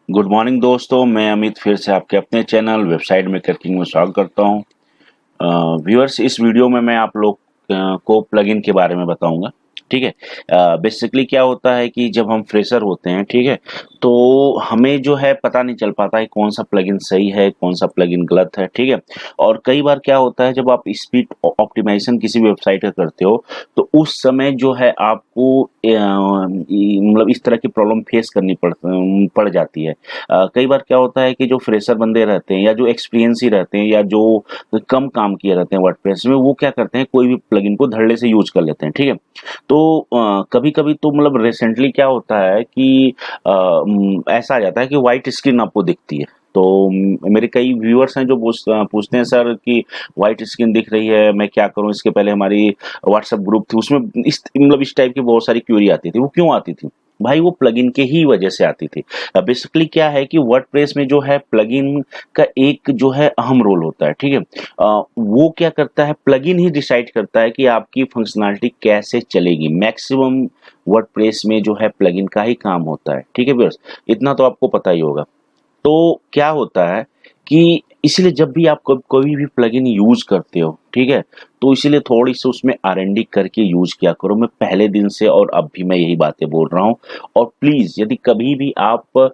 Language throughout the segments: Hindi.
गुड मॉर्निंग दोस्तों, मैं अमित फिर से आपके अपने चैनल वेबसाइट मेकर किंग में स्वागत करता हूं। व्यूअर्स, इस वीडियो में मैं आप लोग को प्लगइन के बारे में बताऊंगा। ठीक है। बेसिकली क्या होता है कि जब हम फ्रेशर होते हैं, ठीक है, तो हमें जो है पता नहीं चल पाता है कौन सा प्लगइन सही है, कौन सा प्लगइन गलत है। ठीक है। और कई बार क्या होता है, जब आप स्पीड ऑप्टिमाइजेशन किसी वेबसाइट का करते हो तो उस समय जो है आपको मतलब इस तरह की प्रॉब्लम फेस करनी पड़ जाती है। कई बार क्या होता है कि जो फ्रेशर बंदे रहते हैं या जो एक्सपीरियंस ही रहते हैं या जो कम काम किए रहते हैं वर्डप्रेस में, वो क्या करते हैं, कोई भी प्लगइन को धड़ल्ले से यूज कर लेते हैं। ठीक है। तो कभी कभी तो मतलब रिसेंटली क्या होता है कि ऐसा आ जाता है कि व्हाइट स्क्रीन आपको दिखती है। तो मेरे कई व्यूअर्स हैं जो पूछते हैं, सर कि व्हाइट स्क्रीन दिख रही है, मैं क्या करूं। इसके पहले हमारी व्हाट्सएप ग्रुप थी, उसमें इस टाइप की बहुत सारी क्वेरी आती थी। वो क्यों आती थी भाई? वो प्लगइन के ही वजह से आती थी। बेसिकली क्या है कि वर्डप्रेस में जो है प्लगइन का एक जो है अहम रोल होता है। ठीक है। वो क्या करता है, प्लगइन ही डिसाइड करता है कि आपकी फंक्शनैलिटी कैसे चलेगी। मैक्सिमम वर्डप्रेस में जो है प्लगइन का ही काम होता है। ठीक है व्यूअर्स, इतना तो आपको पता ही होगा। तो क्या होता है कि इसलिए जब भी आप कोई भी प्लगइन यूज करते हो, ठीक है, तो इसीलिए थोड़ी सी उसमें R&D करके यूज किया करो। मैं पहले दिन से और अब भी मैं यही बातें बोल रहा हूँ। और प्लीज, यदि कभी भी आप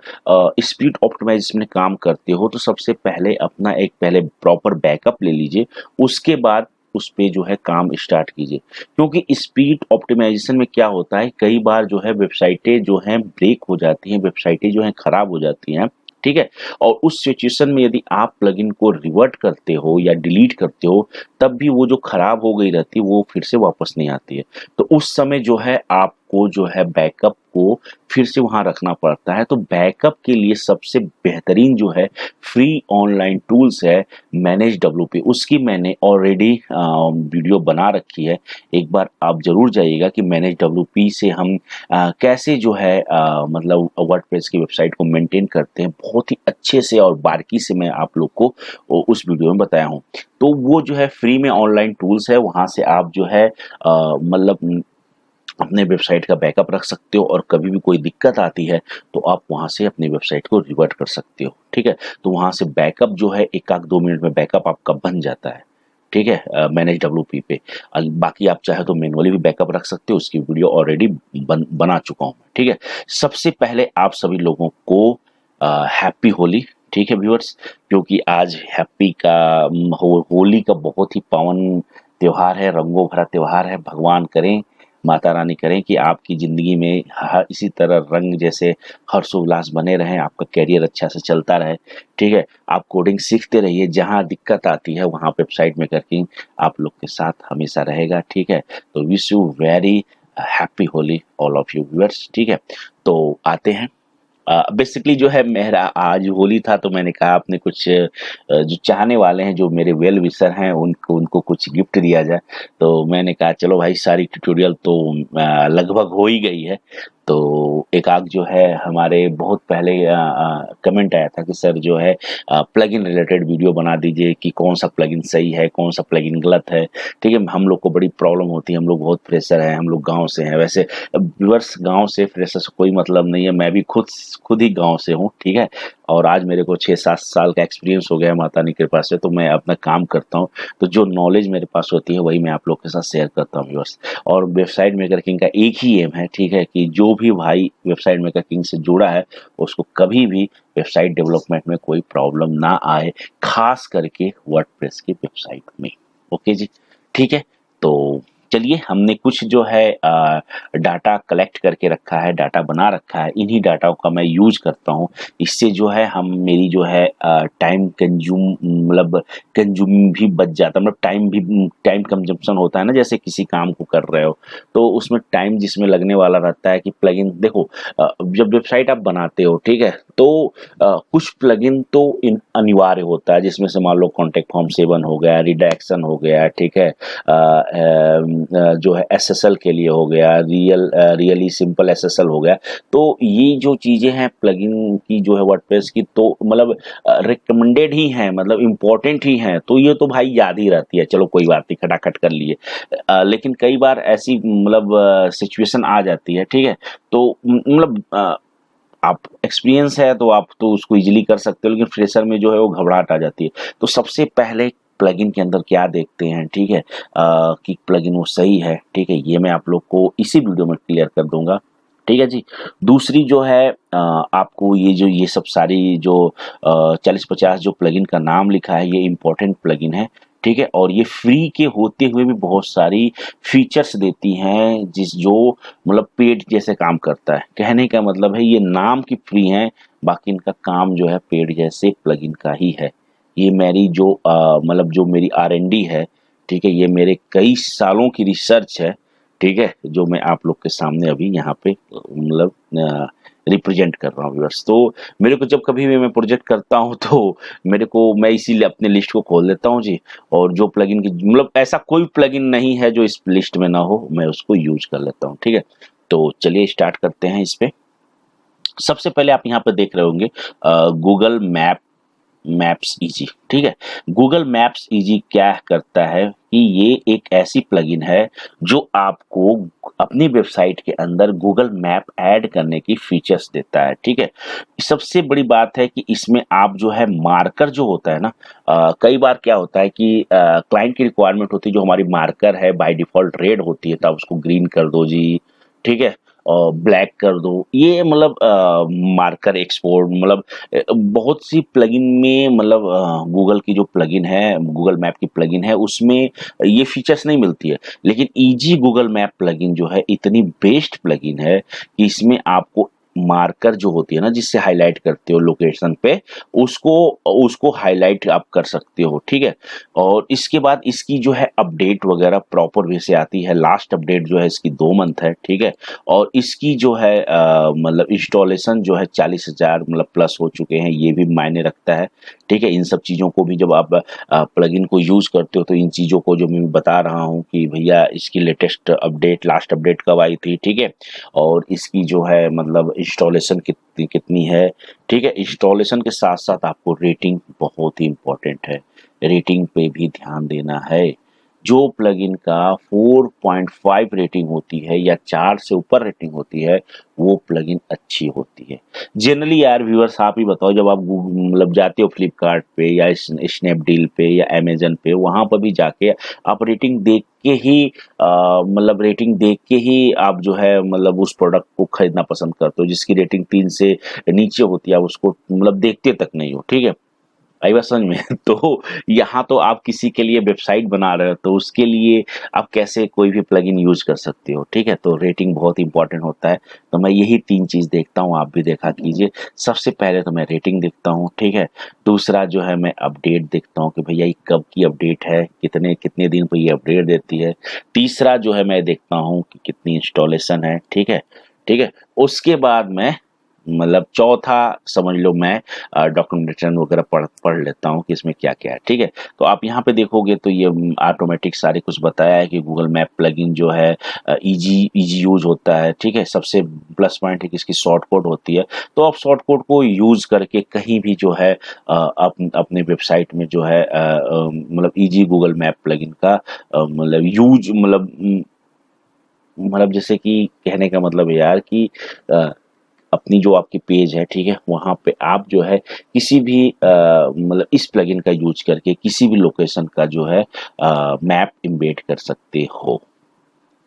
स्पीड ऑप्टिमाइजेशन में काम करते हो तो सबसे पहले अपना एक पहले प्रॉपर बैकअप ले लीजिए, उसके बाद उस पे जो है काम स्टार्ट कीजिए। क्योंकि स्पीड ऑप्टिमाइजेशन में क्या होता है, कई बार जो है वेबसाइटें जो हैं ब्रेक हो जाती हैं, वेबसाइटें जो हैं खराब हो जाती हैं। ठीक है। और उस सिचुएशन में यदि आप प्लगइन को रिवर्ट करते हो या डिलीट करते हो, तब भी वो जो खराब हो गई रहती है वो फिर से वापस नहीं आती है। तो उस समय जो है आपको जो है बैकअप को फिर से वहां रखना पड़ता है। तो बैकअप के लिए सबसे बेहतरीन जो है फ्री ऑनलाइन टूल्स है मैनेज WP। उसकी मैंने ऑलरेडी वीडियो बना रखी है। एक बार आप जरूर जाइएगा कि मैनेज WP से हम कैसे जो है मतलब वर्डप्रेस की वेबसाइट को मेंटेन करते हैं। बहुत ही अच्छे से और बारीकी से मैं आप लोग को उस वीडियो में बताया हूँ। तो वो जो है फ्री में ऑनलाइन टूल्स है, वहां से आप जो है मतलब अपने वेबसाइट का बैकअप रख सकते हो। और कभी भी कोई दिक्कत आती है तो आप वहां से अपनी वेबसाइट को रिवर्ट कर सकते हो। ठीक है। तो वहां से बैकअप जो है 1-2 मिनट में बैकअप आपका बन जाता है। ठीक है। मैनेज WP पे। बाकी आप चाहे तो मैनुअली भी बैकअप रख सकते हो, उसकी वीडियो ऑलरेडी बना चुका हूँ। ठीक है। सबसे पहले आप सभी लोगों को हैप्पी होली। ठीक है व्यूअर्स, क्योंकि आज हैप्पी का होली का बहुत ही पावन त्योहार है, रंगों भरा त्योहार है। भगवान करें, माता रानी करें कि आपकी जिंदगी में हर इसी तरह रंग जैसे हर्षोल्लास बने रहें, आपका करियर अच्छा से चलता रहे। ठीक है। आप कोडिंग सीखते रहिए, जहां दिक्कत आती है वहां वेबसाइट मेकर किंग आप लोग के साथ हमेशा रहेगा। ठीक है। तो wish you very happy Holi all of you viewers. ठीक है। तो आते हैं, बेसिकली जो है मेरा आज होली था तो मैंने कहा अपने कुछ जो चाहने वाले हैं, जो मेरे वेल विशर हैं, उनको उनको कुछ गिफ्ट दिया जाए। तो मैंने कहा चलो भाई, सारी ट्यूटोरियल तो लगभग हो ही गई है। तो एक आग जो है हमारे बहुत पहले कमेंट आया था कि सर जो है प्लगइन रिलेटेड वीडियो बना दीजिए कि कौन सा प्लगइन सही है, कौन सा प्लगइन गलत है। ठीक है। हम लोग को बड़ी प्रॉब्लम होती है, हम लोग बहुत फ्रेशर हैं, हम लोग गाँव से हैं। वैसे व्यूअर्स, गांव से फ्रेशर से कोई मतलब नहीं है, मैं भी खुद ही गांव से हूँ। ठीक है। और आज मेरे को 6-7 साल का एक्सपीरियंस हो गया है माता रानी की कृपा से। तो मैं अपना काम करता हूँ, तो जो नॉलेज मेरे पास होती है वही मैं आप लोग के साथ शेयर करता हूँ व्यूअर्स। और वेबसाइट मेकर किंग का एक ही एम है, ठीक है, कि जो भी भाई वेबसाइट मेकर किंग से जुड़ा है उसको कभी भी वेबसाइट डेवलपमेंट में कोई प्रॉब्लम ना आए, खास करके वर्डप्रेस की वेबसाइट में। ओके जी। ठीक है। तो चलिए, हमने कुछ जो है डाटा कलेक्ट करके रखा है, डाटा बना रखा है। इन्हीं डाटा का मैं यूज करता हूँ। इससे जो है हम मेरी जो है टाइम कंज्यूम मतलब कंज्यूम भी बच जाता है। मतलब टाइम कंजम्पशन होता है ना, जैसे किसी काम को कर रहे हो तो उसमें टाइम जिसमें लगने वाला रहता है कि प्लगइन देखो, जब वेबसाइट आप बनाते हो, ठीक है, तो कुछ प्लगइन तो अनिवार्य होता है, जिसमें से मान लो कॉन्टेक्ट फॉर्म 7 हो गया, रिडायरेक्शन हो गया। ठीक है। जो है SSL के लिए हो गया, रियली सिंपल SSL हो गया। तो ये जो चीजें हैं प्लगइन की जो है वर्डप्रेस की, तो मतलब रिकमेंडेड ही हैं, मतलब इम्पोर्टेंट ही हैं। तो ये तो भाई याद ही रहती है, चलो कोई बात नहीं, खटाखट कर लिए। लेकिन कई बार ऐसी मतलब सिचुएशन आ जाती है। ठीक है। तो मतलब आप एक्सपीरियंस है तो आप तो उसको इजीली कर सकते हो, लेकिन फ्रेशर में जो है वो घबराहट आ जाती है। तो सबसे पहले प्लगइन के अंदर क्या देखते हैं, ठीक है, कि प्लगइन वो सही है, ठीक है, ये मैं आप लोग को इसी वीडियो में क्लियर कर दूंगा, ठीक है जी। दूसरी जो है आपको ये सब सारी जो 40-50 जो प्लगइन का नाम लिखा है, ये इंपॉर्टेंट प्लगइन है, ठीक है, और ये फ्री के होते हुए भी बहुत सारी फीचर्स देती हैं जो मतलब पेड जैसे काम करता है। कहने का मतलब है ये नाम की फ्री हैं, बाकी इनका काम जो है पेड जैसे प्लगइन का ही है। ये मेरी जो मतलब जो मेरी R&D है, ठीक है, ये मेरे कई सालों की रिसर्च है, ठीक है, जो मैं आप लोग के सामने अभी यहाँ पे मतलब रिप्रेजेंट कर रहा हूँ व्यूअर्स। तो मेरे को जब कभी भी मैं प्रोजेक्ट करता हूँ तो मैं इसीलिए अपने लिस्ट को खोल लेता हूँ जी, और जो प्लगइन की मतलब ऐसा कोई प्लगइन नहीं है जो इस लिस्ट में ना हो, मैं उसको यूज कर लेता हूँ, ठीक है। तो चलिए स्टार्ट करते हैं इस पे। सबसे पहले आप यहाँ पे देख रहे होंगे गूगल मैप्स इजी, ठीक है। गूगल मैप्स इजी क्या करता है कि ये एक ऐसी प्लगइन है जो आपको अपनी वेबसाइट के अंदर गूगल मैप ऐड करने की फीचर्स देता है, ठीक है। सबसे बड़ी बात है कि इसमें आप जो है मार्कर जो होता है ना, कई बार क्या होता है कि क्लाइंट की रिक्वायरमेंट होती है जो हमारी मार्कर है बाय डिफॉल्ट रेड होती है, तो आप उसको ग्रीन कर दो जी, ठीक है, और ब्लैक कर दो। ये मतलब मार्कर एक्सपोर्ट मतलब बहुत सी प्लगइन में मतलब गूगल की जो प्लगइन है, गूगल मैप की प्लगइन है, उसमें ये फीचर्स नहीं मिलती है। लेकिन इजी गूगल मैप प्लगइन जो है इतनी बेस्ट प्लगइन है कि इसमें आपको मार्कर जो होती है ना, जिससे हाईलाइट करते हो लोकेशन पे, उसको उसको हाईलाइट आप कर सकते हो, ठीक है। और इसके बाद इसकी जो है अपडेट वगैरह प्रॉपर वे से आती है। लास्ट अपडेट जो है इसकी 2 मंथ है, ठीक है। और इसकी जो है मतलब इंस्टॉलेशन जो है 40,000 मतलब प्लस हो चुके हैं, ये भी मायने रखता है, ठीक है। इन सब चीज़ों को भी जब आप प्लगइन को यूज़ करते हो तो इन चीज़ों को जो मैं बता रहा हूँ कि भैया इसकी लेटेस्ट अपडेट लास्ट अपडेट कब आई थी, ठीक है, और इसकी जो है मतलब इंस्टॉलेशन कितनी कितनी है, ठीक है। इंस्टॉलेशन के साथ साथ आपको रेटिंग बहुत ही इंपॉर्टेंट है, रेटिंग पे भी ध्यान देना है। जो प्लगइन का 4.5 रेटिंग होती है या 4 से ऊपर रेटिंग होती है, वो प्लगइन अच्छी होती है। जनरली यार व्यूअर्स आप ही बताओ, जब आप मतलब जाते हो फ्लिपकार्ट पे या स्नैपडील पे या अमेजन पे, वहां पर भी जाके आप रेटिंग देख के ही मतलब रेटिंग देख के ही आप जो है मतलब उस प्रोडक्ट को खरीदना पसंद करते हो। जिसकी रेटिंग 3 से नीचे होती है आप उसको मतलब देखते तक नहीं हो, ठीक है, आई बात समझ में। तो यहाँ तो आप किसी के लिए वेबसाइट बना रहे हो तो उसके लिए आप कैसे कोई भी प्लगइन यूज कर सकते हो, ठीक है। तो रेटिंग बहुत इंपॉर्टेंट होता है, तो मैं यही 3 चीज देखता हूँ, आप भी देखा कीजिए। सबसे पहले तो मैं रेटिंग देखता हूँ, ठीक है। दूसरा जो है मैं अपडेट देखता हूँ कि भैया ये कब की अपडेट है, कितने कितने दिन पर ये अपडेट देती है। तीसरा जो है मैं देखता हूँ कि कितनी इंस्टॉलेशन है, ठीक है, ठीक है। उसके बाद मैं मतलब चौथा समझ लो मैं डॉक्यूमेंटेशन वगैरह पढ़ लेता हूँ कि इसमें क्या क्या है, ठीक है। तो आप यहाँ पे देखोगे तो ये ऑटोमेटिक सारे कुछ बताया है कि गूगल मैप प्लगइन जो है इजी इजी यूज होता है, ठीक है। सबसे प्लस पॉइंट है कि इसकी शॉर्ट कोड होती है, तो आप शॉर्ट कोड को यूज करके कहीं भी जो है अपने वेबसाइट में जो है मतलब इजी गूगल मैप प्लगइन का मतलब यूज मतलब जैसे कि कहने का मतलब है यार कि अपनी जो आपकी पेज है, ठीक है, वहाँ पे आप जो है किसी भी मतलब इस प्लगइन का यूज करके किसी भी लोकेशन का जो है मैप इम्बेड कर सकते हो,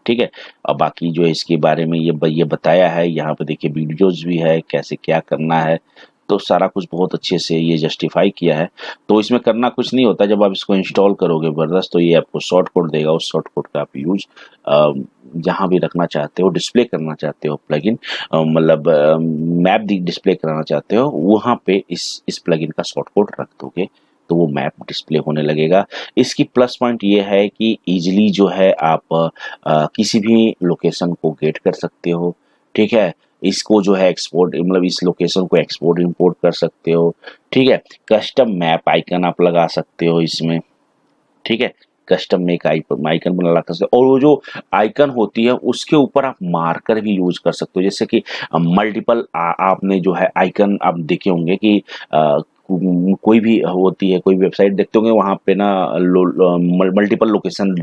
ठीक है। और बाकी जो है इसके बारे में ये बताया है, यहाँ पे देखिए वीडियोस भी है कैसे क्या करना है, तो सारा कुछ बहुत अच्छे से ये जस्टिफाई किया है। तो इसमें करना कुछ नहीं होता, जब आप इसको इंस्टॉल करोगे बर्दाश्त, तो ये आपको शॉर्ट कोड देगा, उस शॉर्ट कोड का आप यूज जहाँ भी रखना चाहते हो, डिस्प्ले करना चाहते हो प्लगइन मतलब मैप डिस्प्ले कराना चाहते हो, वहाँ पे इस प्लगइन का शॉर्ट कोड रख दोगे तो वो मैप डिस्प्ले होने लगेगा। इसकी प्लस पॉइंट ये है कि इजीली जो है आप किसी भी लोकेशन को गेट कर सकते हो, ठीक है। इसको जो है एक्सपोर्ट मतलब इस लोकेशन को एक्सपोर्ट इंपोर्ट कर सकते हो, ठीक है। कस्टम मैप आइकन आप लगा सकते हो इसमें, ठीक है। कस्टम में एक आइकन बना सकते हो, और वो जो आइकन होती है उसके ऊपर आप मार्कर भी यूज कर सकते हो। जैसे कि मल्टीपल आपने जो है आइकन आप देखे होंगे कि कोई भी होती है, कोई वेबसाइट देखते होंगे वहाँ पे ना multiple location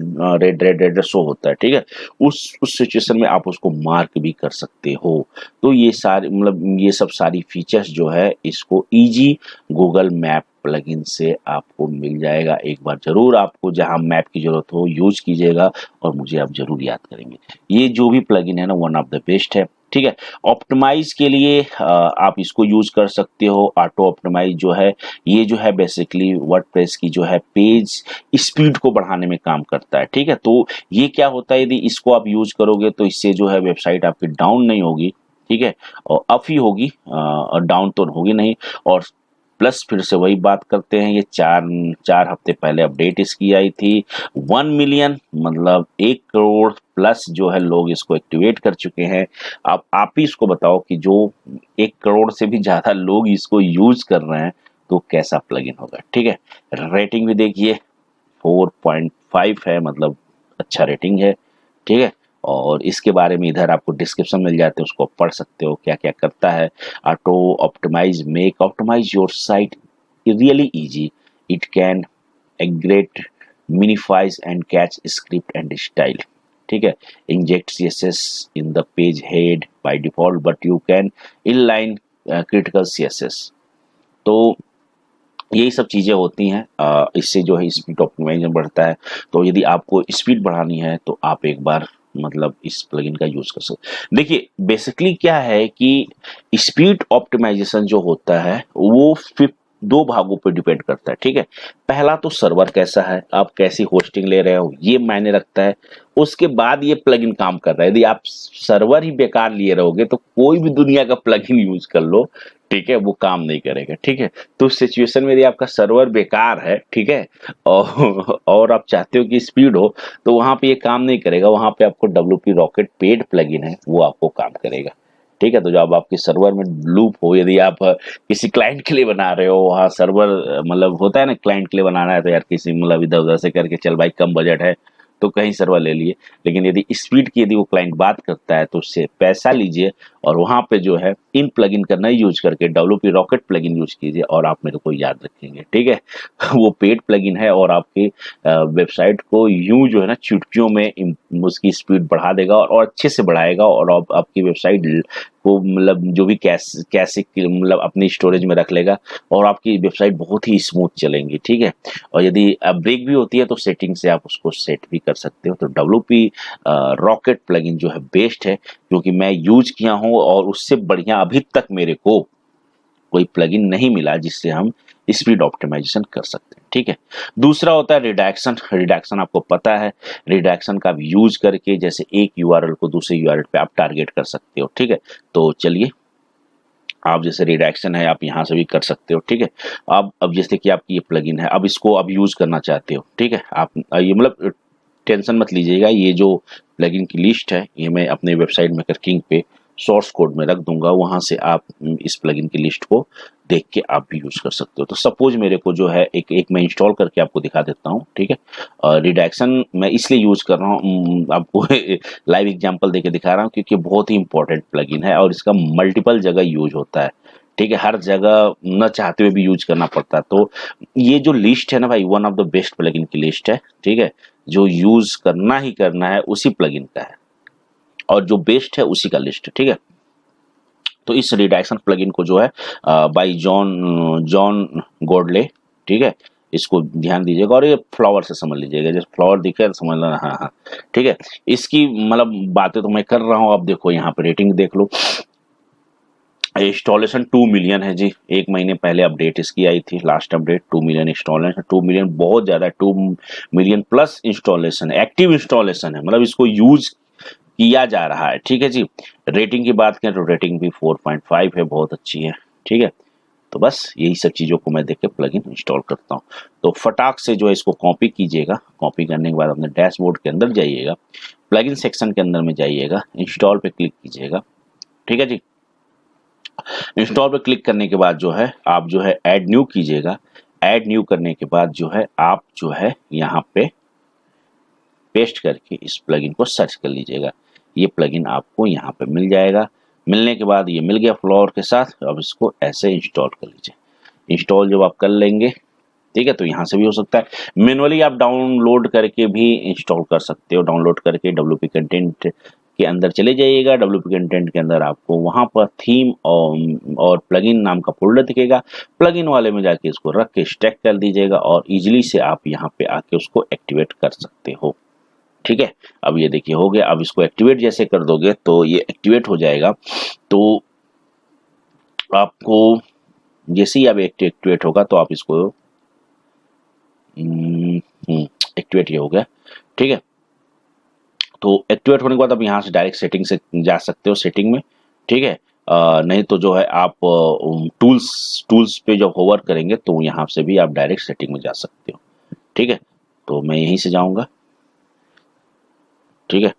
red red red show होता है, ठीक है। उस सिचुएशन में आप उसको मार्क भी कर सकते हो। तो ये सारे मतलब ये सब सारी फीचर्स जो है इसको इजी गूगल मैप प्लगइन से आपको मिल जाएगा। एक बार जरूर आपको जहां मैप की जरूरत हो यूज कीजिएगा और मुझे आप जरूर याद करेंगे। ये जो भी प्लगइन है ना वन ऑफ द बेस्ट है, ठीक है। ऑप्टिमाइज के लिए आप इसको यूज कर सकते हो। ऑटो ऑप्टिमाइज जो है ये जो है बेसिकली वर्डप्रेस की जो है पेज स्पीड को बढ़ाने में काम करता है, ठीक है। तो ये क्या होता है, यदि इसको आप यूज करोगे तो इससे जो है वेबसाइट आपकी डाउन नहीं होगी, ठीक है, और अप ही होगी, और डाउन तो होगी नहीं। और प्लस फिर से वही बात करते हैं, ये चार हफ्ते पहले अपडेट इसकी आई थी। 1 मिलियन मतलब 1 करोड़ प्लस जो है लोग इसको एक्टिवेट कर चुके हैं। अब आप ही इसको बताओ कि जो 1 करोड़ से भी ज्यादा लोग इसको यूज कर रहे हैं तो कैसा प्लगइन होगा, ठीक है। रेटिंग भी देखिए 4.5 है, मतलब अच्छा रेटिंग है, ठीक है। और इसके बारे में इधर आपको डिस्क्रिप्शन मिल जाते हैं, उसको पढ़ सकते हो क्या क्या करता है। Auto optimize make optimize your site really easy, it can aggregate minifies and cache script and style, ठीक है। Inject CSS in the page head by default but you can inline critical CSS. तो यही सब चीज़ें होती हैं, इससे जो है स्पीड ऑप्टिमाइजेशन बढ़ता है। तो यदि आपको स्पीड बढ़ानी है तो आप एक बार मतलब इस प्लगइन का यूज कर सकते। देखिए बेसिकली क्या है कि स्पीड ऑप्टिमाइजेशन जो होता है वो 2 भागों पर डिपेंड करता है, ठीक है। पहला तो सर्वर कैसा है, आप कैसी होस्टिंग ले रहे हो ये मायने रखता है। उसके बाद ये प्लगइन काम कर रहा है। यदि आप सर्वर ही बेकार लिए रहोगे तो कोई भी दुनिया का प्लगइन यूज कर लो, ठीक है, वो काम नहीं करेगा, ठीक है। तो उस सिचुएशन में यदि आपका सर्वर बेकार है, ठीक है, और आप चाहते हो कि स्पीड हो, तो वहां पे ये काम नहीं करेगा। वहां पे आपको WP रॉकेट पेड प्लगइन है वो आपको काम करेगा, ठीक है। तो जब आपके सर्वर में लूप हो, यदि आप किसी क्लाइंट के लिए बना रहे हो, वहाँ सर्वर मतलब होता है ना क्लाइंट के लिए बनाना है तो यार किसी मतलब इधर उधर से करके चल भाई कम बजट है तो कहीं सर्वर ले लिए। लेकिन यदि स्पीड की यदि वो क्लाइंट बात करता है तो उससे पैसा लीजिए और वहां पे जो है इन प्लगइन का नहीं यूज करके WP रॉकेट प्लगइन यूज कीजिए और आप मेरे को याद रखेंगे, ठीक है। वो पेड प्लगइन है और आपकी वेबसाइट को यूं जो है ना चुटकियों में उसकी स्पीड बढ़ा देगा और अच्छे से बढ़ाएगा और आपकी वेबसाइट को मतलब जो भी कैसे मतलब अपनी स्टोरेज में रख लेगा और आपकी वेबसाइट बहुत ही स्मूथ चलेंगी, ठीक है। और यदि ब्रेक भी होती है तो सेटिंग से आप उसको सेट भी कर सकते हो। तो WP रॉकेट प्लगइन जो है बेस्ट है, क्योंकि मैं यूज किया हूँ और उससे बढ़िया अभी तक मेरे को कोई प्लगइन नहीं मिला जिससे हम स्पीड ऑप्टिमाइजेशन कर सकते हैं, ठीक है। दूसरा होता है रिडक्शन। रिडक्शन आपको पता है, रिडक्शन का यूज करके जैसे एक URL को दूसरे URL पे आप टारगेट कर सकते हो, ठीक है। तो चलिए आप जैसे रिडक्शन है आप यहाँ से भी कर सकते हो, ठीक है। अब जैसे कि आपकी ये प्लगइन है, अब इसको अब यूज करना चाहते हो, ठीक है। आप ये मतलब टेंशन मत लीजिएगा, ये जो प्लगइन की लिस्ट है ये मैं अपने वेबसाइट मेकर किंग पे सोर्स कोड में रख दूंगा, वहां से आप इस प्लगइन की लिस्ट को देख के आप भी यूज कर सकते हो। तो सपोज मेरे को जो है एक मैं इंस्टॉल करके आपको दिखा देता हूँ, ठीक है। रिडक्शन मैं इसलिए यूज कर रहा हूँ, आपको लाइव एग्जांपल देके दिखा रहा हूँ क्योंकि बहुत ही इंपॉर्टेंट प्लगइन है और इसका मल्टीपल जगह यूज होता है, ठीक है। हर जगह न चाहते हुए भी यूज करना पड़ता है। तो ये जो लिस्ट है ना भाई one of the best plugin की लिस्ट है, ठीक है। जो यूज करना ही करना है उसी प्लगइन का है और जो बेस्ट है उसी का लिस्ट है, ठीक है। तो इस रिडक्शन प्लगइन को जो है बाय जॉन गॉडले, ठीक है, इसको ध्यान दीजिएगा और ये फ्लावर से समझ लीजिएगा, जैसे फ्लावर दिखे तो समझ लेना, हाँ हाँ, ठीक है। इसकी मतलब बातें तो मैं कर रहा हूँ, अब देखो यहाँ पे रेटिंग देख लो। इंस्टॉलेशन 2 मिलियन है जी, 1 महीने पहले अपडेट इसकी आई थी, last update 2 million installation. 2 million बहुत ज्यादा है, 2 मिलियन प्लस इंस्टॉलेशन है, एक्टिव इंस्टॉलेशन है, मतलब इसको यूज किया जा रहा है, ठीक है जी। रेटिंग की बात करें तो रेटिंग भी 4.5 है, बहुत अच्छी है, ठीक है। तो बस यही सब चीज़ों को मैं देख के प्लगइन इंस्टॉल करता हूँ। तो फटाक से जो है इसको कॉपी कीजिएगा, कॉपी करने के बाद अपने डैशबोर्ड के अंदर जाइएगा, प्लगइन सेक्शन के अंदर में जाइएगा, इंस्टॉल पे क्लिक कीजिएगा, ठीक है जी। इंस्टॉल पे क्लिक करने के बाद जो है आप जो है ऐड न्यू कीजिएगा। ऐड न्यू करने के बाद जो है आप जो है यहाँ पे पेस्ट करके इस प्लगइन को सर्च कर लीजिएगा। ये प्लगइन आपको यहाँ पे मिल जाएगा। मिलने के बाद ये मिल गया फ्लोर के साथ, अब इसको ऐसे इंस्टॉल कर लीजिए। इंस्टॉल जब आप कर लेंगे, ठीक है, तो यहाँ से भी हो सकता है। मैनुअली आप डाउनलोड करके भी इंस्टॉल कर सकते हो। डाउनलोड करके WP कंटेंट के अंदर चले जाइएगा। WP कंटेंट के अंदर आपको वहाँ पर थीम और प्लगइन नाम का फोल्डर दिखेगा। प्लगइन वाले में जाके इसको रख के स्टैक कर दीजिएगा और इजीली से आप यहाँ पे आके उसको एक्टिवेट कर सकते हो। ठीक है, अब ये देखिए हो गया। अब इसको एक्टिवेट जैसे कर दोगे तो ये एक्टिवेट हो जाएगा। तो आपको जैसे ही अब एक्टिवेट होगा तो आप इसको एक्टिवेट ये हो गया। ठीक है, तो एक्टिवेट होने के बाद अब यहाँ से डायरेक्ट सेटिंग से जा सकते हो, सेटिंग में। ठीक है, नहीं तो जो है आप टूल्स पे जब होवर करेंगे तो यहाँ से भी आप डायरेक्ट सेटिंग में जा सकते हो। ठीक है, तो मैं यहीं से जाऊंगा। ठीक है,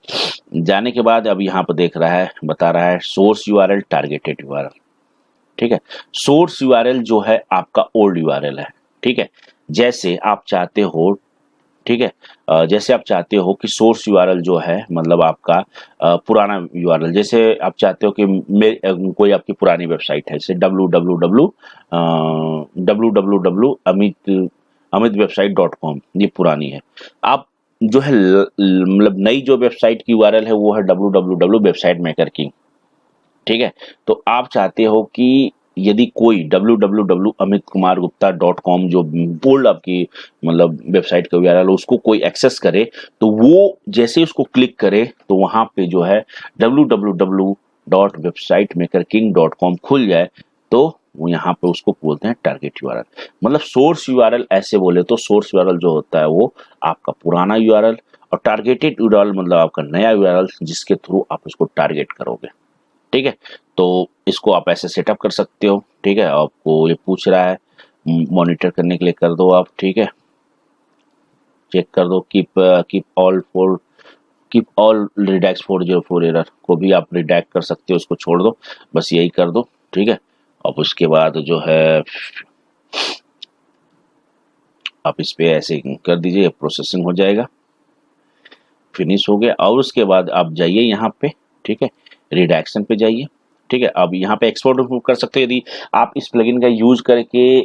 जाने के बाद अब यहाँ पर देख रहा है, बता रहा है सोर्स यूआरएल, टारगेटेड यूआरएल। ठीक है, सोर्स यूआरएल जो है आपका ओल्ड यूआरएल है। ठीक है, जैसे आप चाहते हो, ठीक है, जैसे आप चाहते हो कि सोर्स यूआरएल जो है मतलब आपका पुराना यूआरएल, जैसे आप चाहते हो कि कोई आपकी पुरानी वेबसाइट है, जैसे www.amitwebsite.com, ये पुरानी है। आप जो है मतलब नई जो वेबसाइट की यूआरएल है वो है www.website-maker-king। ठीक है, तो आप चाहते हो कि यदि कोई www.amitkumargupta.com जो बोल्ड आपकी मतलब वेबसाइट का यूआरएल उसको कोई एक्सेस करे, तो वो जैसे उसको क्लिक करे तो वहां पे जो है www.websitemakerking.com खुल जाए, तो वो यहाँ पे उसको बोलते हैं टारगेट यूआरएल। मतलब सोर्स यूआरएल ऐसे बोले तो सोर्स यूआरएल जो होता है वो आपका पुराना यूआरएल, और टारगेटेड यूआरएल मतलब आपका नया यूआरएल जिसके थ्रू आप उसको टारगेट करोगे। ठीक है, तो इसको आप ऐसे सेटअप कर सकते हो। ठीक है, आपको ये पूछ रहा है मॉनिटर करने के लिए, कर दो आप। ठीक है, चेक कर दो, कीप ऑल रिडैक्स 404 एरर को भी आप रिडैक्ट कर सकते हो, उसको छोड़ दो, बस यही कर दो। ठीक है, अब उसके बाद जो है आप इस पे ऐसे कर दीजिए, प्रोसेसिंग हो जाएगा, फिनिश हो गया। और उसके बाद आप जाइए यहाँ पे, ठीक है, रिडैक्शन पे जाइए। ठीक है, अब यहाँ पे एक्सपोर्ट इंपोर्ट कर सकते हो। यदि आप इस प्लगइन का यूज करके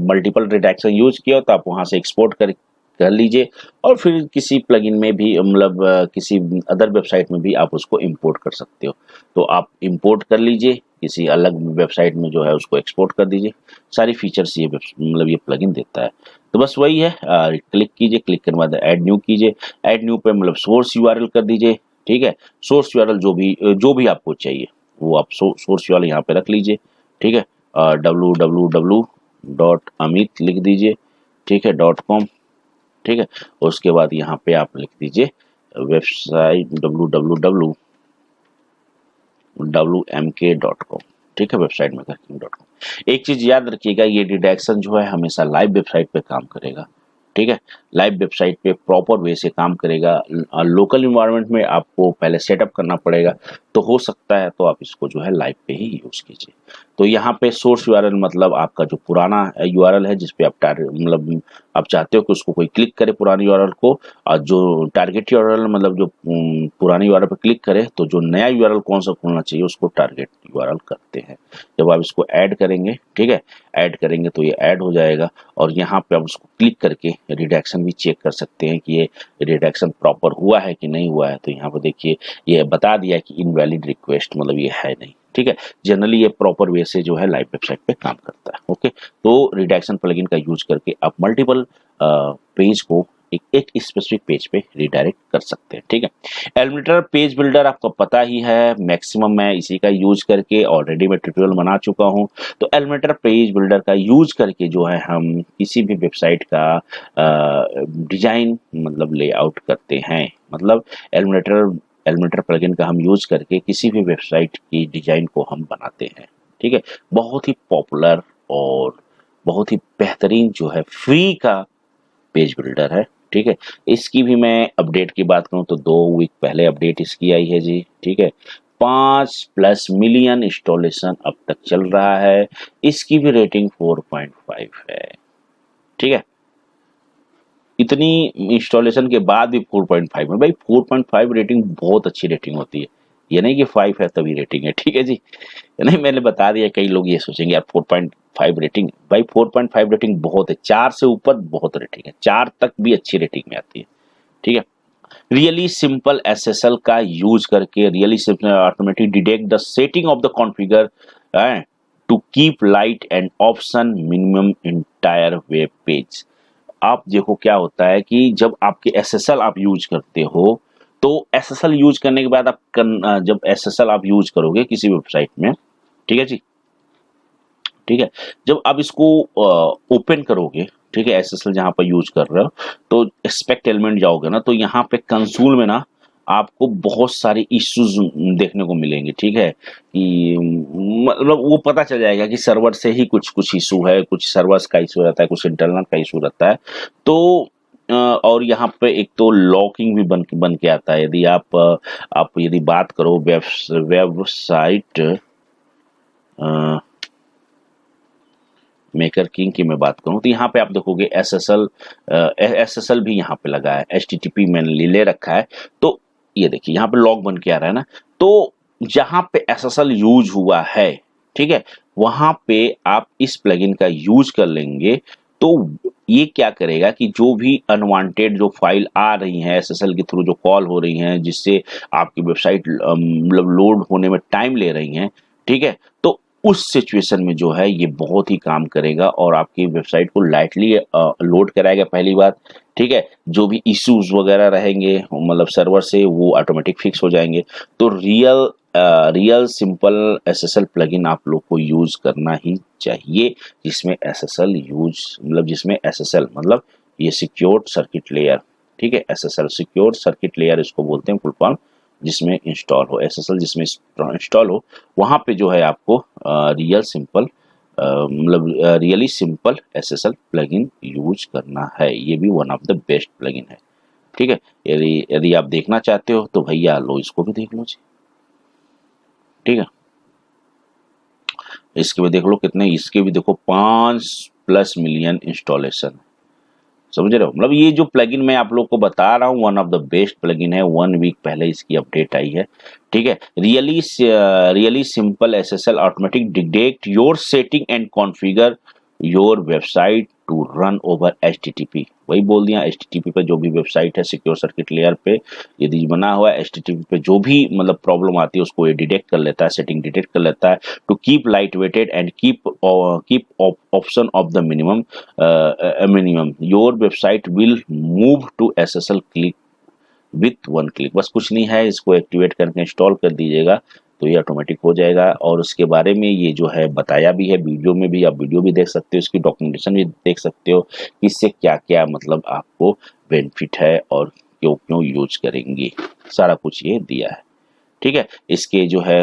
मल्टीपल रिडैक्शन यूज किया हो तो आप वहाँ से एक्सपोर्ट कर लीजिए, और फिर किसी प्लगइन में भी मतलब किसी अदर वेबसाइट में भी आप उसको इंपोर्ट कर सकते हो। तो आप इंपोर्ट कर लीजिए किसी अलग वेबसाइट में, जो है उसको एक्सपोर्ट कर दीजिए। सारी फीचर्स ये मतलब ये प्लगइन देता है। तो बस वही है, क्लिक कीजिए, क्लिक करने बाद ऐड न्यू कीजिए। ऐड न्यू पे मतलब सोर्स यूआरएल कर दीजिए। ठीक है, सोर्स यूआरएल जो भी आपको चाहिए वो आप सोर्स यूआरएल यहाँ पे रख लीजिए। ठीक है, www.amit लिख दीजिए। ठीक है, .com। ठीक है, उसके बाद यहाँ पे आप लिख दीजिए वेबसाइट www.wmk.com। ठीक है, वेबसाइट में .com। एक चीज याद रखिएगा, ये डिडक्शन जो है हमेशा लाइव वेबसाइट पे काम करेगा। ठीक है, लाइव वेबसाइट पे प्रॉपर वे से काम करेगा। लोकल इन्वायरमेंट में आपको पहले सेटअप करना पड़ेगा, तो हो सकता है तो आप इसको जो है लाइव पे ही यूज कीजिए। तो यहाँ पे सोर्स यूआरएल मतलब आपका जो पुराना यूआरएल है जिसपे आप मतलब आप चाहते हो कि उसको कोई क्लिक करे पुरानी यूआरएल को, और जो टारगेट यूआरएल मतलब जो पुरानी यूआरएल पे क्लिक करे तो जो नया यूआरएल कौन सा खोलना चाहिए उसको टारगेट यूआरएल करते हैं। जब आप इसको ऐड करेंगे, ठीक है, ऐड करेंगे तो ये ऐड हो जाएगा, और यहाँ पे आप उसको क्लिक करके रिडक्शन भी चेक कर सकते हैं कि ये रिडक्शन प्रॉपर हुआ है कि नहीं हुआ है। तो यहाँ पर देखिए ये बता दिया कि इनवैलिड रिक्वेस्ट, मतलब ये है नहीं। ठीक है, जनरली ये प्रॉपर वे से जो है लाइव वेबसाइट पे काम करता है। ओके, तो रिडक्शन प्लगइन का यूज करके आप मल्टीपल पेज को एक स्पेसिफिक पेज पे रिडायरेक्ट कर सकते हैं। ठीक है, एलिमेंटर पेज बिल्डर आपको पता ही है, मैक्सिमम मैं इसी का यूज करके ऑलरेडी मैं ट्यूटोरियल बना चुका हूं। तो एलिमेंटर पेज बिल्डर का यूज करके जो है हम किसी भी वेबसाइट का डिजाइन मतलब लेआउट करते हैं। मतलब एलिमेंटर प्लगइन का हम यूज करके किसी भी वेबसाइट की डिजाइन को हम बनाते हैं। ठीक है, बहुत ही पॉपुलर और बहुत ही बेहतरीन जो है फ्री का पेज बिल्डर है। ठीक है, इसकी भी मैं अपडेट की बात करूं तो 2 वीक पहले अपडेट इसकी आई है जी। ठीक है, 5+ मिलियन इंस्टॉलेशन अब तक चल रहा है। इसकी भी रेटिंग 4.5 है। ठीक है, इतनी इंस्टॉलेशन के बाद भी 4.5 है। भाई 4.5 रेटिंग बहुत अच्छी रेटिंग होती है। ये नहीं कि 5 है तभी रेटिंग है, ठीक है जी। नहीं, मैंने बता दिया, कई लोग ये सोचेंगे यार 4.5 रेटिंग, भाई 4.5 रेटिंग बहुत है, 4 से ऊपर बहुत रेटिंग है, 4 तक भी अच्छी रेटिंग में आती है, ठीक है। रियली सिंपल एसएसएल का यूज करके really simple automatic detect the setting of the configure to keep light and option minimum entire web page. आप देखो क्या होता है कि जब आपके एसएसएल आप यूज करते हो, तो एसएसएल यूज करने के बाद जब एसएसएल आप यूज करोगे किसी वेबसाइट में, ठीक है जी, ठीक है, जब आप इसको ओपन करोगे, ठीक है, एसएसएल जहां पर यूज कर रहे हो, तो एक्सपेक्ट एलिमेंट जाओगे ना, तो यहाँ पे कंसोल में ना आपको बहुत सारे इश्यूज देखने को मिलेंगे, ठीक है, कि मतलब वो पता चल जाएगा कि सर्वर से ही कुछ कुछ इशू है, कुछ सर्वर्स का इशू रहता है, कुछ इंटरनल का इशू रहता है। तो और यहाँ पे एक तो लॉकिंग भी बन के आता है। यदि आप यदि बात करो वेबसाइट मेकर किंग की मैं बात करूं, तो यहाँ पे आप देखोगे एसएसएल भी यहाँ पे लगा है, एचटीटीपी मैंने ले रखा है, तो ये देखिए यहाँ पे लॉग बन के आ रहा है ना, तो जहां पे एसएसएल यूज हुआ है, ठीक है, वहां पे आप इस प्लगइन का यूज कर लेंगे, तो ये क्या करेगा कि जो भी अनवांटेड जो फाइल आ रही हैं एसएसएल के थ्रू, जो कॉल हो रही हैं, जिससे आपकी वेबसाइट मतलब लोड होने में टाइम ले रही हैं, ठीक है, तो उस सिचुएशन में जो है ये बहुत ही काम करेगा और आपकी वेबसाइट को लाइटली लोड कराएगा, पहली बात, ठीक है। जो भी इश्यूज वगैरह रहेंगे मतलब सर्वर से, वो ऑटोमेटिक फिक्स हो जाएंगे। तो रियल सिंपल एसएसएल प्लगइन आप लोग को यूज करना ही चाहिए, जिसमें एसएसएल मतलब ये सिक्योर्ड सर्किट लेयर, ठीक है, एसएसएल सिक्योर्ड सर्किट लेयर इसको बोलते हैं फुल फॉर्म, जिसमें इंस्टॉल हो एसएसएल, जिसमें इंस्टॉल हो, वहां पे जो है आपको really simple SSL plugin use करना है। ये भी one of the best plugin है, ठीक है। यदि आप देखना चाहते हो तो भैया लो, इसको भी देख लो जी, ठीक है। इसके भी देख लो कितने, इसके भी देखो 5+ मिलियन इंस्टॉलेशन, समझ रहे हो। मतलब ये जो प्लगइन मैं आप लोग को बता रहा हूँ, one of the best plugin है, 1 वीक पहले इसकी अपडेट आई है, ठीक है। Really simple SSL automatic detect your setting and configure your website to run over HTTP. वही बोल दिया, एचटीटीपी पे जो भी वेबसाइट है सिक्योर सर्किट लेयर पे यदि बना हुआ है, एचटीटीपी पे जो भी मतलब प्रॉब्लम आती है उसको ये डिटेक्ट कर लेता है, सेटिंग डिटेक्ट कर लेता है, to keep light weighted and keep option of the minimum your website will move to SSL click with 1 click. बस कुछ नहीं है, इसको एक्टिवेट करके इंस्टॉल कर दीजिएगा तो ये ऑटोमेटिक हो जाएगा। और उसके बारे में ये जो है बताया भी है वीडियो में भी, आप वीडियो भी देख सकते हो, इसकी डॉक्यूमेंटेशन भी देख सकते हो कि इससे क्या क्या मतलब आपको बेनिफिट है और क्यों क्यों यूज करेंगे, सारा कुछ ये दिया है, ठीक है। इसके जो है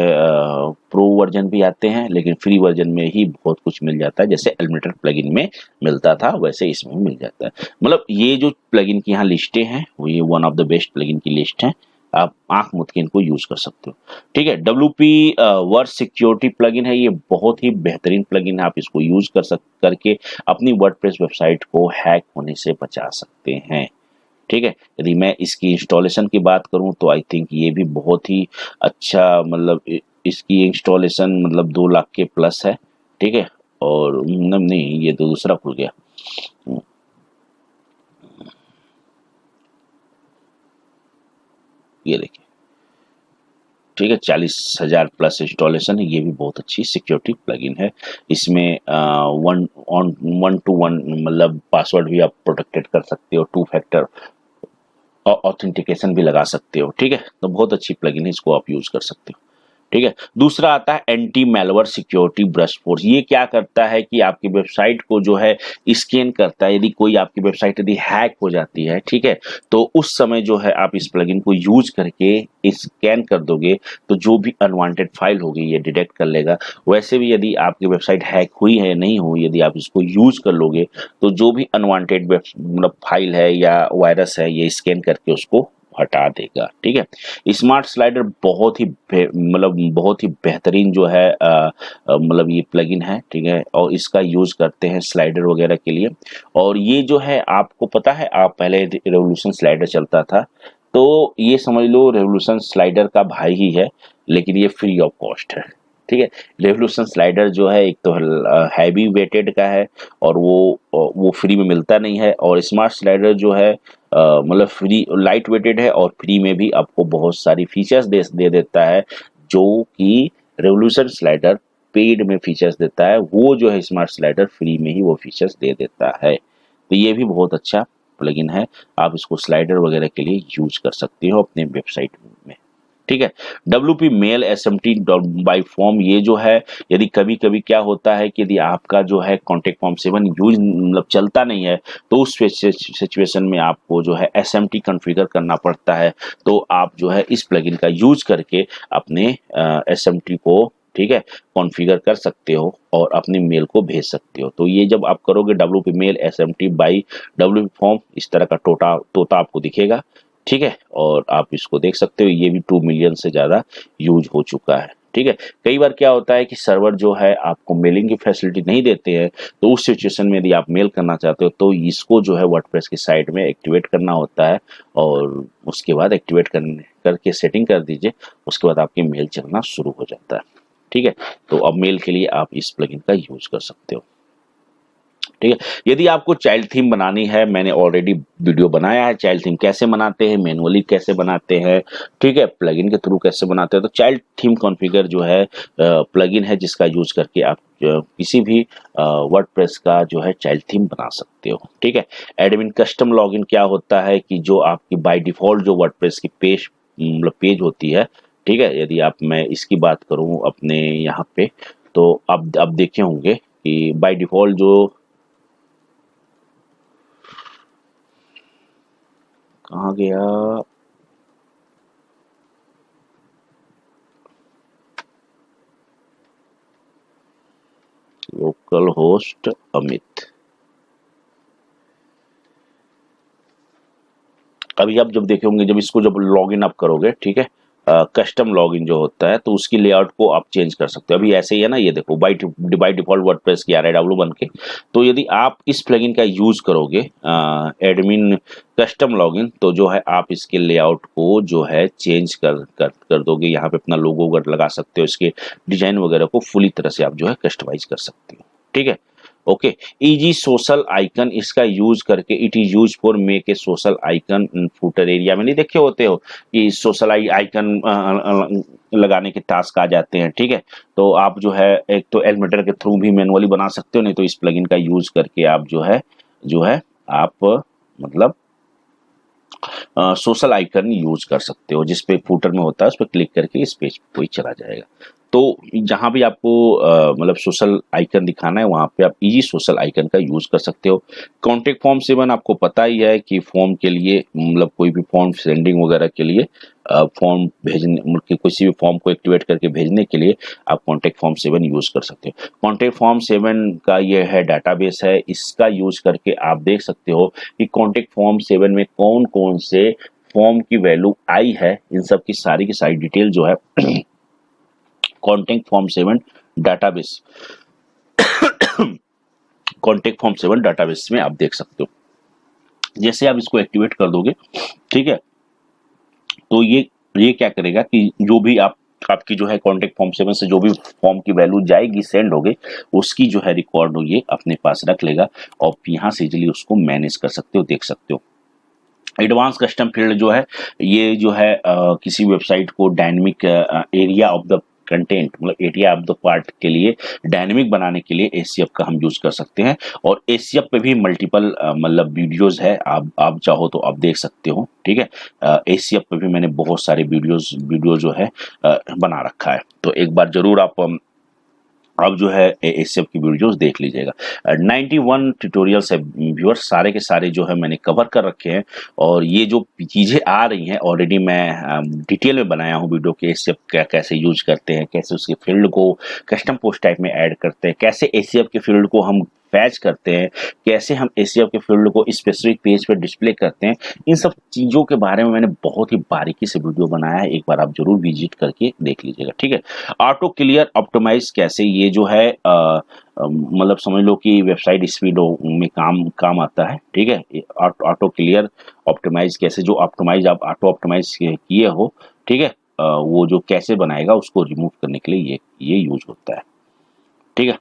प्रो वर्जन भी आते हैं, लेकिन फ्री वर्जन में ही बहुत कुछ मिल जाता है, जैसे एलिमेंटर प्लगइन में मिलता था वैसे इसमें मिल जाता है। मतलब ये जो प्लगइन की यहाँ लिस्टें हैं वो ये one of the best plugin की लिस्ट है, आप आंख मूंद के इनको यूज कर सकते हो, ठीक है। WP वर्ड सिक्योरिटी प्लगइन है, ये बहुत ही बेहतरीन प्लगइन है, आप इसको यूज करके अपनी वर्डप्रेस वेबसाइट को हैक होने से बचा सकते हैं, ठीक है। यदि मैं इसकी इंस्टॉलेशन की बात करूं तो आई थिंक ये भी बहुत ही अच्छा, मतलब इसकी इंस्टॉलेशन मतलब 2 लाख के प्लस है, ठीक है। और नहीं, ये तो दूसरा खुल गया, ये देखिए, ठीक है, 40,000 प्लस इंस्टॉलेशन है, ये भी बहुत अच्छी सिक्योरिटी प्लगइन है। इसमें 1 to 1 मतलब पासवर्ड भी आप प्रोटेक्टेड कर सकते हो, 2 फैक्टर ऑथेंटिकेशन भी लगा सकते हो, ठीक है। तो बहुत अच्छी प्लगइन है, इसको आप यूज कर सकते हो, ठीक है। दूसरा आता है anti malware security brush force. ये क्या करता है कि आपकी वेबसाइट को जो है स्कैन करता है, यदि कोई आपकी वेबसाइट यदि हैक हो जाती है, ठीक है, तो उस समय जो है आप इस प्लगइन को यूज करके स्कैन कर दोगे तो जो भी अनवांटेड फाइल होगी ये डिटेक्ट कर लेगा। वैसे भी यदि आपकी वेबसाइट हैक हुई है नहीं हुई, यदि आप इसको यूज कर लोगे तो जो भी अनवांटेड मतलब फाइल है या वायरस है ये स्कैन करके उसको हटा देगा, ठीक है। स्मार्ट स्लाइडर बहुत ही बहुत ही बेहतरीन जो है मतलब ये प्लगइन है, ठीक है, और इसका यूज करते हैं स्लाइडर वगैरह के लिए। और ये जो है आपको पता है, आप पहले रेवोल्यूशन स्लाइडर चलता था, तो ये समझ लो रेवोल्यूशन स्लाइडर का भाई ही है। लेकिन ये फ्री ऑफ कॉस्ट है, ठीक है। रेवोल्यूशन स्लाइडर जो है एक तो हैवी वेटेड का है और वो फ्री में मिलता नहीं है, और स्मार्ट स्लाइडर जो है मतलब फ्री लाइट वेटेड है और फ्री में भी आपको बहुत सारी फीचर्स दे देता है, जो कि रेवोल्यूशन स्लाइडर पेड में फीचर्स देता है, वो जो है स्मार्ट स्लाइडर फ्री में ही वो फीचर्स दे देता है। तो ये भी बहुत अच्छा प्लगइन है, आप इसको स्लाइडर वगैरह के लिए यूज कर सकते हो अपने वेबसाइट में, ठीक है। WP mail SMT by form, ये जो है यदि कभी कभी क्या होता है कि यदि आपका जो है कॉन्टेक्ट फॉर्म 7 यूज मतलब चलता नहीं है, तो उस सिचुएशन में आपको जो है SMT कॉन्फ़िगर करना पड़ता है। तो आप जो है इस प्लगइन का यूज करके अपने SMT को, ठीक है, कॉन्फ़िगर कर सकते हो और अपने मेल को भेज सकते हो। तो ये जब आप करोगे WP mail SMT by WP form, इस तरह का तोता आपको दिखेगा, ठीक है, और आप इसको देख सकते हो, ये भी 2 मिलियन से ज़्यादा यूज हो चुका है, ठीक है। कई बार क्या होता है कि सर्वर जो है आपको मेलिंग की फैसिलिटी नहीं देते हैं, तो उस सिचुएशन में यदि आप मेल करना चाहते हो तो इसको जो है वर्डप्रेस की साइट में एक्टिवेट करना होता है, और उसके बाद एक्टिवेट करके सेटिंग कर दीजिए, उसके बाद आपकी मेल चलना शुरू हो जाता है, ठीक है। तो अब मेल के लिए आप इस प्लगइन का यूज कर सकते हो, ठीक है। यदि आपको चाइल्ड थीम बनानी है, मैंने ऑलरेडी वीडियो बनाया है, चाइल्ड थीम कैसे बनाते हैं, मैनुअली कैसे बनाते हैं, ठीक है, प्लगइन के थ्रू कैसे बनाते हैं। तो चाइल्ड थीम कॉन्फ़िगर जो है प्लगइन है जिसका यूज करके आप किसी भी वर्डप्रेस का जो है चाइल्ड थीम बना सकते हो, ठीक है। एडमिन कस्टम लॉगिन क्या होता है कि जो आपकी बाय डिफॉल्ट जो वर्डप्रेस की पेज होती है, ठीक है, यदि आप मैं इसकी बात करूं अपने यहाँ पे, तो अब देखे होंगे कि बाय डिफॉल्ट जो, कहाँ गया, लोकल होस्ट अमित, अभी आप जब देखे होंगे, जब इसको जब लॉगिन आप करोगे, ठीक है, कस्टम लॉगिन जो होता है तो उसकी लेआउट को आप चेंज कर सकते हो। अभी ऐसे ही है ना, ये देखो बाय डिफॉल्ट वर्डप्रेस की आ रहा है W1 के। तो यदि आप इस प्लगइन का यूज करोगे एडमिन कस्टम लॉगिन, तो जो है आप इसके लेआउट को जो है चेंज कर दोगे, यहाँ पे अपना लोगो वगैरह लगा सकते हो, इसके डिजाइन वगैरह को फुली तरह से आप जो है कस्टमाइज कर सकते हो, ठीक है। ओके, इजी सोशल आइकन, इसका यूज करके it is use for make a social icon footer area में, नहीं देखे होते हो कि सोशल आइकन लगाने के टास्क आ जाते हैं, ठीक है। तो आप जो है एक तो एलिमेंटर के थ्रू भी मैनुअली बना सकते हो, नहीं तो इस प्लगइन का यूज करके आप जो है आप मतलब सोशल आइकन यूज कर सकते हो, जिस पे फूटर में होता है उस पर क्लिक करके इस पेज पे कोई चला जाएगा। तो जहां भी आपको मतलब सोशल आइकन दिखाना है वहां पे आप इजी सोशल आइकन का यूज कर सकते हो। कॉन्टेक्ट फॉर्म 7 आपको पता ही है कि फॉर्म के लिए मतलब कोई भी फॉर्म सेंडिंग वगैरह के लिए फॉर्म भेजने मतलब किसी भी फॉर्म को एक्टिवेट करके भेजने के लिए आप कॉन्टेक्ट फॉर्म 7 यूज कर सकते हो। कॉन्टेक्ट फॉर्म 7 का ये है डाटाबेस है, इसका यूज करके आप देख सकते हो कि कॉन्टेक्ट फॉर्म 7 में कौन कौन से फॉर्म की वैल्यू आई है, इन सब की सारी डिटेल जो है contact form 7 database contact form 7 database में आप देख सकते हो। जैसे आप इसको एक्टिवेट कर दोगे, ठीक है, तो ये क्या करेगा कि जो भी आपकी जो है कॉन्टेक्ट फॉर्म 7 से जो भी फॉर्म की वैल्यू जाएगी सेंड हो गई, उसकी जो है रिकॉर्ड ये अपने पास रख लेगा और यहाँ से इजीली उसको मैनेज कर सकते हो, देख सकते हो। एडवांस कस्टम फील्ड जो है ये जो है किसी वेबसाइट को dynamic area of the content मतलब एरिया ऑफ द पार्ट के लिए डायनेमिक बनाने के लिए ACF का हम यूज कर सकते हैं। और ACF पे भी मल्टीपल मतलब वीडियोस है, आप चाहो तो आप देख सकते हो, ठीक है। ACF पे भी मैंने बहुत सारे वीडियो जो है बना रखा है, तो एक बार जरूर आप अब जो है ACF की वीडियोस देख लीजिएगा। 91 ट्यूटोरियल्स है व्यूअर्स, सारे के सारे जो है मैंने कवर कर रखे हैं, और ये जो चीज़ें आ रही हैं ऑलरेडी मैं डिटेल में बनाया हूँ वीडियो के। ACF कैसे यूज करते हैं, कैसे उसके फील्ड को कस्टम पोस्ट टाइप में ऐड करते हैं, कैसे ACF के फील्ड को हम फैच करते हैं, कैसे हम ACF के फील्ड को स्पेसिफिक पेज पे डिस्प्ले करते हैं, इन सब चीज़ों के बारे में मैंने बहुत ही बारीकी से वीडियो बनाया है, एक बार आप जरूर विजिट करके देख लीजिएगा, ठीक है। ऑटो क्लियर ऑप्टिमाइज कैसे, ये जो है मतलब समझ लो कि वेबसाइट स्पीड में काम आता है, ठीक है। ऑटो क्लियर ऑप्टिमाइज कैसे, जो ऑप्टिमाइज आप ऑटो ऑप्टिमाइज किए हो, ठीक है, वो जो कैसे बनाएगा उसको रिमूव करने के लिए ये यूज होता है। ठीक है।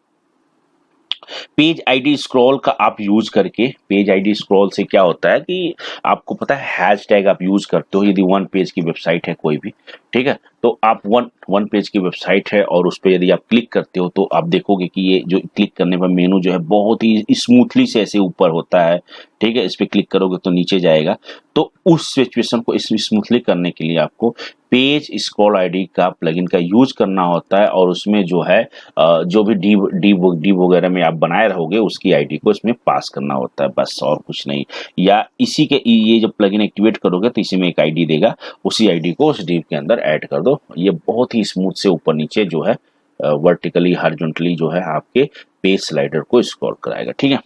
पेज आईडी स्क्रॉल का आप यूज करके, पेज आईडी स्क्रॉल से क्या होता है कि आपको पता है हैशटैग आप यूज करते हो, यदि वन पेज की वेबसाइट है कोई भी, ठीक है, तो आप वन पेज की वेबसाइट है और उस पर यदि आप क्लिक करते हो तो आप देखोगे कि ये जो क्लिक करने पर मेनू जो है बहुत ही स्मूथली से ऐसे ऊपर होता है। ठीक है, इस पर क्लिक करोगे तो नीचे जाएगा। तो उस सिचुएशन को स्मूथली करने के लिए आपको पेज स्क्रॉल आईडी का प्लगइन का यूज करना होता है और उसमें जो है जो भी डिव वगैरह में आप बनाए रहोगे उसकी आईडी को इसमें पास करना होता है, बस और कुछ नहीं। या इसी के ये जब प्लगइन एक्टिवेट करोगे तो इसी में एक आईडी देगा, उसी आईडी को उस डिव के अंदर ऐड कर दो। ये बहुत ही स्मूथ से ऊपर नीचे जो है वर्टिकली हॉरिजॉन्टली जो है आपके पेज स्लाइडर को स्क्रॉल कराएगा। ठीक है,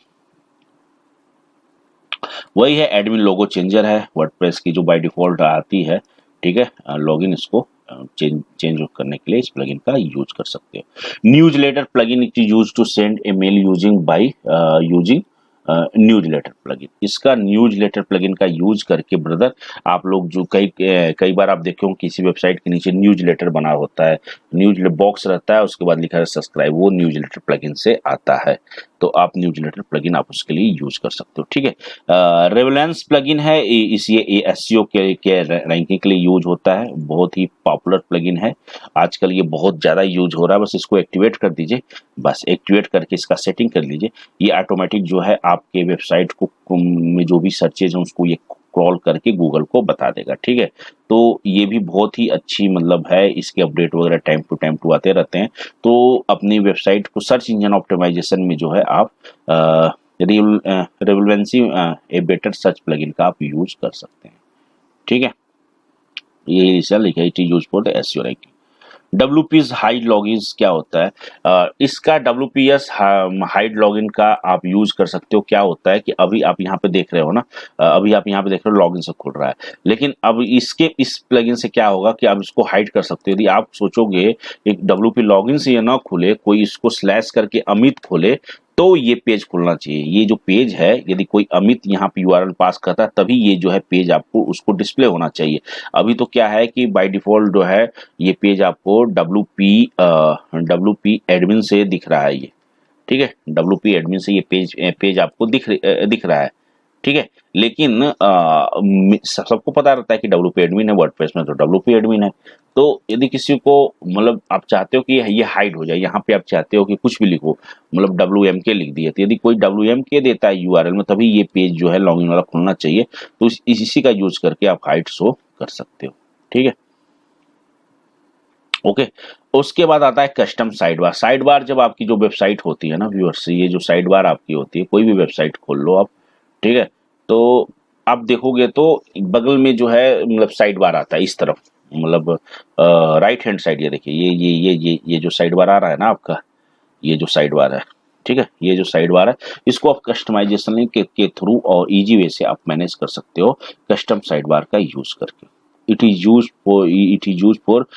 वही है एडमिन लोगो चेंजर है वर्डप्रेस की जो बाय डिफॉल्ट आती है। ठीक है, लॉगिन इसको चेंज करने के लिए इस प्लगइन का यूज कर सकते हो। Newsletter plugin it is used to send a mail using by using newsletter plugin. इसका न्यूज़लेटर प्लगइन का यूज करके ब्रदर आप लोग जो कई बार आप देखे हो किसी वेबसाइट के नीचे न्यूज़लेटर बना होता है, न्यूज बॉक्स रहता है, उसके बाद लिखा है सब्सक्राइब, वो न्यूज़लेटर प्लगइन से आता है। तो आप न्यूज़लेटर प्लगइन आप उसके लिए यूज कर सकते हो। ठीक है, रेवलेंस प्लगइन है, इस ये एसईओ के रैंकिंग के लिए यूज होता है, बहुत ही पॉपुलर प्लगइन है, आजकल ये बहुत ज़्यादा यूज हो रहा है। बस इसको एक्टिवेट कर दीजिए, बस एक्टिवेट करके इसका सेटिंग कर लीजिए, ये ऑटोमेटिक जो है आपके वेबसाइट को में जो भी सर्चेज हैं उसको ये क्रॉल करके गूगल को बता देगा। ठीक है, तो ये भी बहुत ही अच्छी मतलब है, इसके अपडेट वगैरह टाइम टू टाइम आते रहते हैं। तो अपनी वेबसाइट को सर्च इंजन ऑप्टिमाइजेशन में जो है आप relevancy a better search plugin का आप यूज कर सकते हैं। ठीक है, ये लिखा है it is use for the SEO ranking. WPS hide login क्या होता है? इसका WPS हाइड लॉगिन का आप यूज कर सकते हो। क्या होता है कि अभी आप यहाँ पे देख रहे हो ना, अभी आप यहाँ पे देख रहे हो लॉगिन से खुल रहा है, लेकिन अब इस प्लगइन से क्या होगा कि आप इसको हाइड कर सकते हो। यदि आप सोचोगे एक WP लॉगिन से ये ना खुले, कोई इसको स्लैश करके अमित खोले तो ये पेज खुलना चाहिए। ये जो पेज है यदि कोई अमित यहाँ पे URL पास करता है तभी ये जो है पेज आपको उसको डिस्प्ले होना चाहिए। अभी तो क्या है कि बाय डिफॉल्ट जो है ये पेज आपको WP एडमिन से दिख रहा है ये। ठीक है, WP एडमिन से ये पेज आपको दिख रहा है। ठीक है, लेकिन सबको पता रहता है कि WP एडमिन है, वर्डप्रेस में तो WP एडमिन है। तो यदि किसी को मतलब आप चाहते हो कि ये हाइड हो जाए, यहाँ पे आप चाहते हो कि कुछ भी लिखो, मतलब WMK लिख दिए, तो यदि कोई WMK देता है URL में तभी ये पेज जो है लॉगिन वाला खुलना चाहिए। तो इसी का यूज करके आप हाइड शो कर सकते हो। ठीक है, ओके। उसके बाद आता है custom side bar. Side bar जब आपकी जो वेबसाइट होती है ना व्यूअर्स, ये जो साइड बार आपकी होती है, कोई भी वेबसाइट खोल लो आप, ठीक है, तो आप देखोगे तो बगल में जो है मतलब साइड बार आता है इस तरफ, मतलब राइट हैंड साइड, ये देखिए ये जो साइड बार आ रहा है ना आपका, ये जो साइड बार है, ठीक है, ये जो साइड बार है इसको आप कस्टमाइजेशन के थ्रू और इजी वे से आप मैनेज कर सकते हो कस्टम साइड बार का यूज करके। It is use for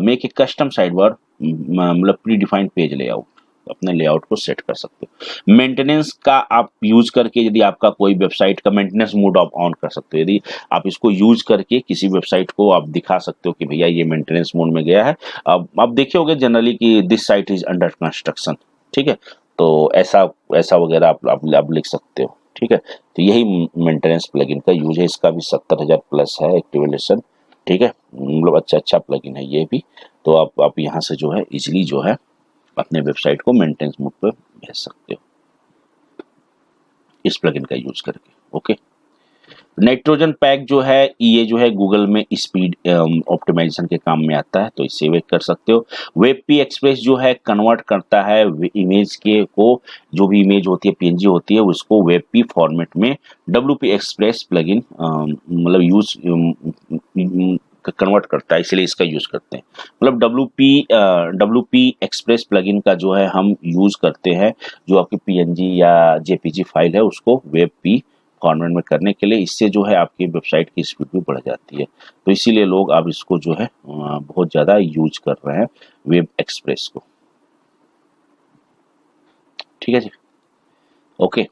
make a custom side bar, मतलब प्री डिफाइंड पेज लेआउट, अपने लेआउट को सेट कर सकते हो। मेंटेनेंस का आप यूज करके यदि आपका कोई वेबसाइट का मेंटेनेंस मोड आप ऑन कर सकते हो, यदि आप इसको यूज करके किसी वेबसाइट को आप दिखा सकते हो कि भैया ये मेंटेनेंस मोड में गया है। अब आप देखे होंगे जनरली कि this site is under construction. ठीक है, तो ऐसा ऐसा वगैरह आप लिख सकते हो। ठीक है, तो यही मेंटेनेंस प्लगइन का यूज है। इसका भी 70,000 प्लस है एक्टिवेशन। ठीक है, मतलब अच्छा प्लगइन है ये भी। तो आप यहाँ से जो है इजीली जो है अपने वेबसाइट को मेंटेनेंस मोड पे भेज सकते हो इस प्लगइन का यूज करके। ओके, नाइट्रोजन पैक जो है ये जो है गूगल में स्पीड ऑप्टिमाइजेशन के काम में आता है, तो इसे वे कर सकते हो। वेबपी एक्सप्रेस जो है कन्वर्ट करता है इमेज के को, जो भी इमेज होती है PNG होती है उसको वेबपी फॉर्मेट में WP एक्सप्रेस प्लगइन मतलब यूज कन्वर्ट करता है, इसलिए इसका यूज करते हैं। मतलब WP एक्सप्रेस प्लगइन का जो है हम यूज करते हैं, जो आपकी PNG या JPG फाइल है उसको वेबपी फॉर्मेट में करने के लिए। इससे जो है आपकी वेबसाइट की स्पीड भी बढ़ जाती है, तो इसीलिए लोग अब इसको जो है बहुत ज़्यादा यूज कर रहे हैं वेब एक्सप्रेस को। ठीक है जी, ओके।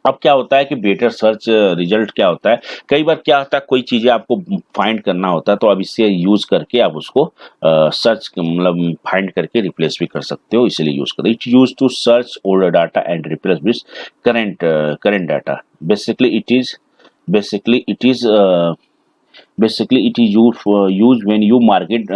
अब क्या होता है कि बेटर सर्च रिजल्ट क्या होता है, कई बार क्या होता है कोई चीजें आपको फाइंड करना होता है, तो अब इससे यूज करके आप उसको सर्च मतलब फाइंड करके रिप्लेस भी कर सकते हो, इसीलिए यूज करो। It use to search older data and replace with current data. Basically it is basically it is basically it is used when you market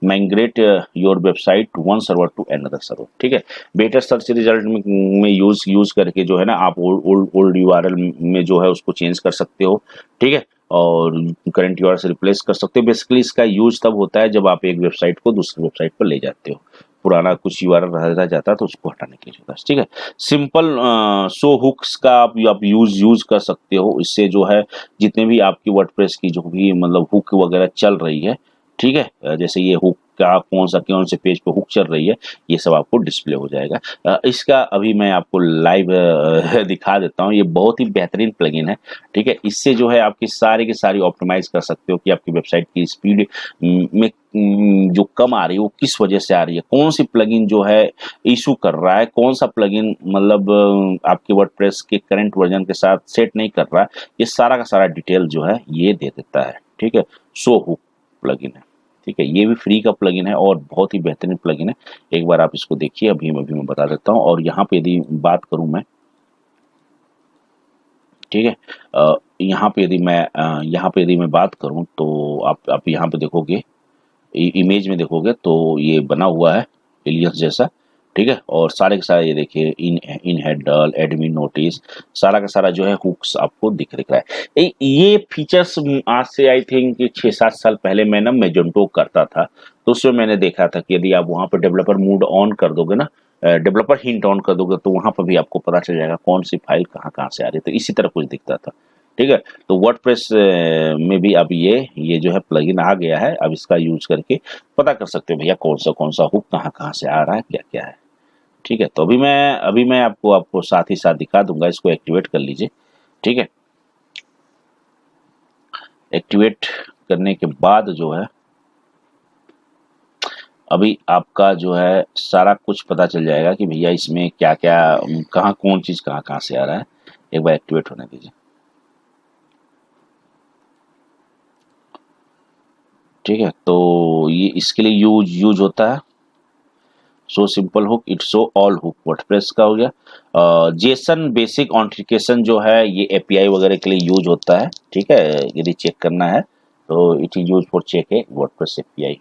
migrate your website to one server to another server। ठीक है, बेटर सर्च रिजल्ट में यूज करके जो है ना आप ओल्ड यूआरएल में जो है उसको चेंज कर सकते हो। ठीक है, और करंट यूआरएल से रिप्लेस कर सकते हो। बेसिकली इसका यूज तब होता है जब आप एक वेबसाइट को दूसरी वेबसाइट पर ले जाते हो, पुराना कुछ यूआरएल रह जाता है तो उसको हटाने के लिए होता है। ठीक है, सिंपल सो हुक्स का आप यूज कर सकते हो। इससे जो है जितने भी आपकी वर्डप्रेस की जो भी मतलब हुक वगैरह चल रही है, ठीक है, जैसे ये हुक का कौन से पेज पे हुक चल रही है, ये सब आपको डिस्प्ले हो जाएगा। इसका अभी मैं आपको लाइव दिखा देता हूँ। ये बहुत ही बेहतरीन प्लगइन है। ठीक है, इससे जो है आपकी सारी की सारी ऑप्टिमाइज कर सकते हो कि आपकी वेबसाइट की स्पीड में जो कम आ रही है वो किस वजह से आ रही है, कौन सी प्लगइन जो है इशू कर रहा है, कौन सा प्लगइन मतलब आपके वर्डप्रेस के करंट वर्जन के साथ सेट नहीं कर रहा है, ये सारा का सारा डिटेल जो है ये दे देता है। ठीक है, सो हुक प्लगइन है। ठीक है, ये भी फ्री का प्लगइन है और बहुत ही बेहतरीन प्लगइन है। एक बार आप इसको देखिए, अभी मैं बता देता हूँ। और यहाँ पे यदि बात करूँ मैं, ठीक है, यहाँ पे यदि मैं बात करूँ तो आप यहाँ पे देखोगे, इमेज में देखोगे तो ये बना हुआ है एलियंस जैसा। ठीक है, और सारे के सारे ये देखिए इन हेडर एडमिन नोटिस सारा का सारा जो है हुक्स आपको दिख रहा है। ये फीचर्स आज से आई थिंक 6-7 साल पहले मैं ना मैजेंटो करता था, तो उसमें मैंने देखा था कि यदि आप वहाँ पर डेवलपर मोड ऑन कर दोगे ना, डेवलपर हिंट ऑन कर दोगे, तो वहाँ पर भी आपको पता चल जाएगा कौन सी फाइल कहाँ कहाँ से आ रही है। तो इसी तरह कुछ दिखता था। ठीक है, तो वर्डप्रेस में भी अब ये जो है प्लगइन आ गया है। अब इसका यूज करके पता कर सकते हो भैया कौन सा हुक कहाँ कहाँ से आ रहा है, क्या क्या है। ठीक है, तो अभी मैं आपको साथ ही साथ दिखा दूंगा। इसको एक्टिवेट कर लीजिए। ठीक है, एक्टिवेट करने के बाद जो है अभी आपका जो है सारा कुछ पता चल जाएगा कि भैया इसमें क्या क्या कहाँ कौन चीज कहाँ कहाँ से आ रहा है। एक बार एक्टिवेट होने दीजिए। ठीक है, तो ये इसके लिए यूज होता है so simple hook, it's so all hook. WordPress का हो गया। जेसन बेसिक ऑथेंटिकेशन जो है ये एपीआई वगैरह के लिए यूज होता है। ठीक है, यदि चेक करना है तो it is use for check है वर्डप्रेस एपीआई।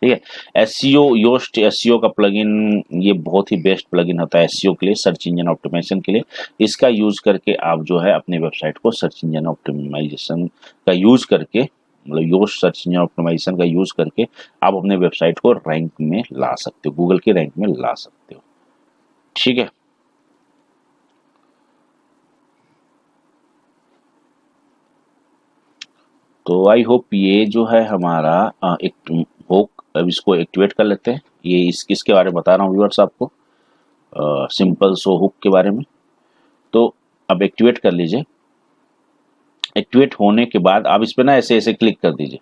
ठीक है, एसईओ योस्ट एसईओ का प्लगइन ये बहुत ही बेस्ट प्लगइन होता है एसईओ के लिए, सर्च इंजन ऑप्टिमाइजेशन के लिए। इसका यूज करके आप जो है अपने वेबसाइट को सर्च इंजन ऑप्टिमाइजेशन का यूज करके मतलब योस्ट सर्च इंजन ऑप्टिमाइजेशन का यूज करके आप अपने वेबसाइट को रैंक में ला सकते हो, गूगल के रैंक में ला सकते हो। ठीक है, तो आई होप ये जो है हमारा एक होक, अब इसको एक्टिवेट कर लेते हैं। ये इसके बारे में बता रहा हूँ व्यूअर्स आपको, सिंपल सो हुक के बारे में। तो अब एक्टिवेट कर लीजिए। एक्टिवेट होने के बाद आप इस पे ना ऐसे ऐसे क्लिक कर दीजिए।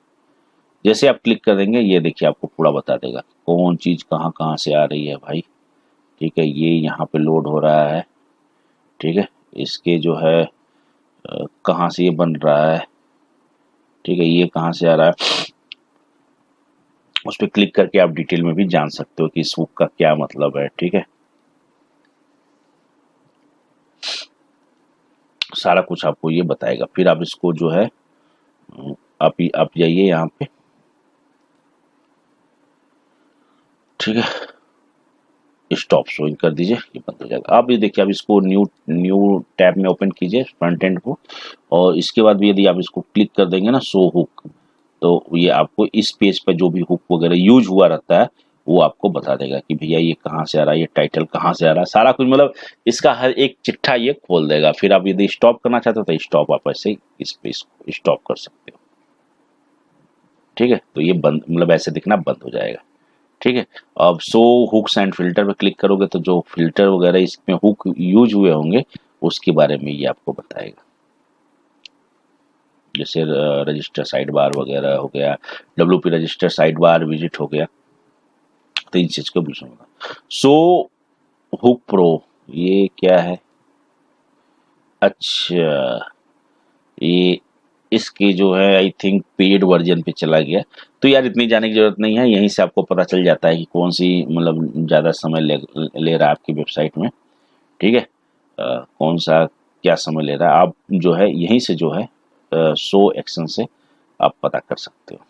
जैसे आप क्लिक कर देंगे ये देखिए आपको पूरा बता देगा कौन चीज कहाँ कहाँ से आ रही है भाई। ठीक है, ये यहाँ पे लोड हो रहा है। ठीक है, इसके जो है कहाँ से ये बन रहा है। ठीक है, ये कहाँ से आ रहा है, उस पर क्लिक करके आप डिटेल में भी जान सकते हो कि इस हुक का क्या मतलब है। ठीक है, सारा कुछ आपको ये बताएगा। फिर आप इसको जो है आप जाइए यहाँ पे। ठीक है, स्टॉप शोइंग कर दीजिए, ये बंद हो जाएगा। आप ये देखिए, आप इसको न्यू टैब में ओपन कीजिए फ्रंट एंड को, और इसके बाद भी यदि आप इसको क्लिक कर देंगे ना शो हुक, तो ये आपको इस पेज पर जो भी हुक वगैरह यूज हुआ रहता है वो आपको बता देगा कि भैया ये कहाँ से आ रहा है, ये टाइटल कहाँ से आ रहा है, सारा कुछ मतलब इसका हर एक चिट्ठा ये खोल देगा। फिर आप यदि स्टॉप करना चाहते हो तो स्टॉप आप ऐसे ही इस पे स्टॉप कर सकते हो। ठीक है, तो ये बंद मतलब ऐसे दिखना बंद हो जाएगा। ठीक है, अब शो हुक्स एंड फिल्टर पे क्लिक करोगे तो जो फिल्टर वगैरह इसमें हुक यूज हुए होंगे उसके बारे में ये आपको बताएगा। जैसे रजिस्टर साइड बार वगैरह हो गया, WP register side bar visit हो गया, तो इन चीज को भी सुनूंगा। सो हुक प्रो ये क्या है, अच्छा, ये इसकी जो है आई थिंक पेड वर्जन पे चला गया। तो यार इतनी जाने की जरूरत नहीं है, यहीं से आपको पता चल जाता है कि कौन सी मतलब ज़्यादा समय ले रहा है आपकी वेबसाइट में। ठीक है, कौन सा क्या समय ले रहा है, आप जो है यहीं से जो है शो एक्शन से आप पता कर सकते हो।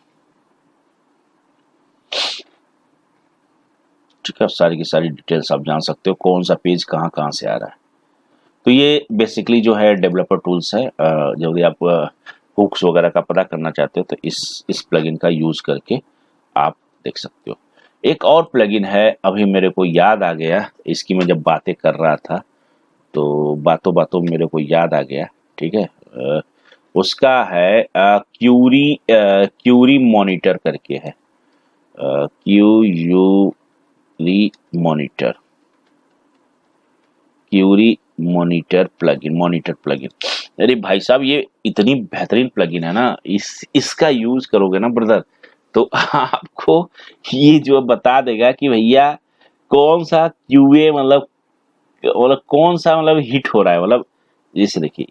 ठीक है, सारी की सारी डिटेल्स आप जान सकते हो, कौन सा पेज कहाँ कहाँ से आ रहा है। तो ये बेसिकली जो है डेवलपर टूल्स है। जब भी आप हुक्स वगैरह का पता करना चाहते हो तो इस प्लगइन का यूज करके आप देख सकते हो। एक और प्लगइन है, अभी मेरे को याद आ गया, इसकी मैं जब बातें कर रहा था तो बातों बातों मेरे को याद आ गया। ठीक है, उसका है क्यूरी मॉनिटर करके है, query monitor, query monitor plugin. अरे भाई साहब, ये इतनी बेहतरीन प्लगइन है ना, इसका यूज करोगे ना ब्रदर, तो आपको ये जो बता देगा कि भैया कौन सा क्यूए मतलब कौन सा मतलब हिट हो रहा है। मतलब जैसे देखिए,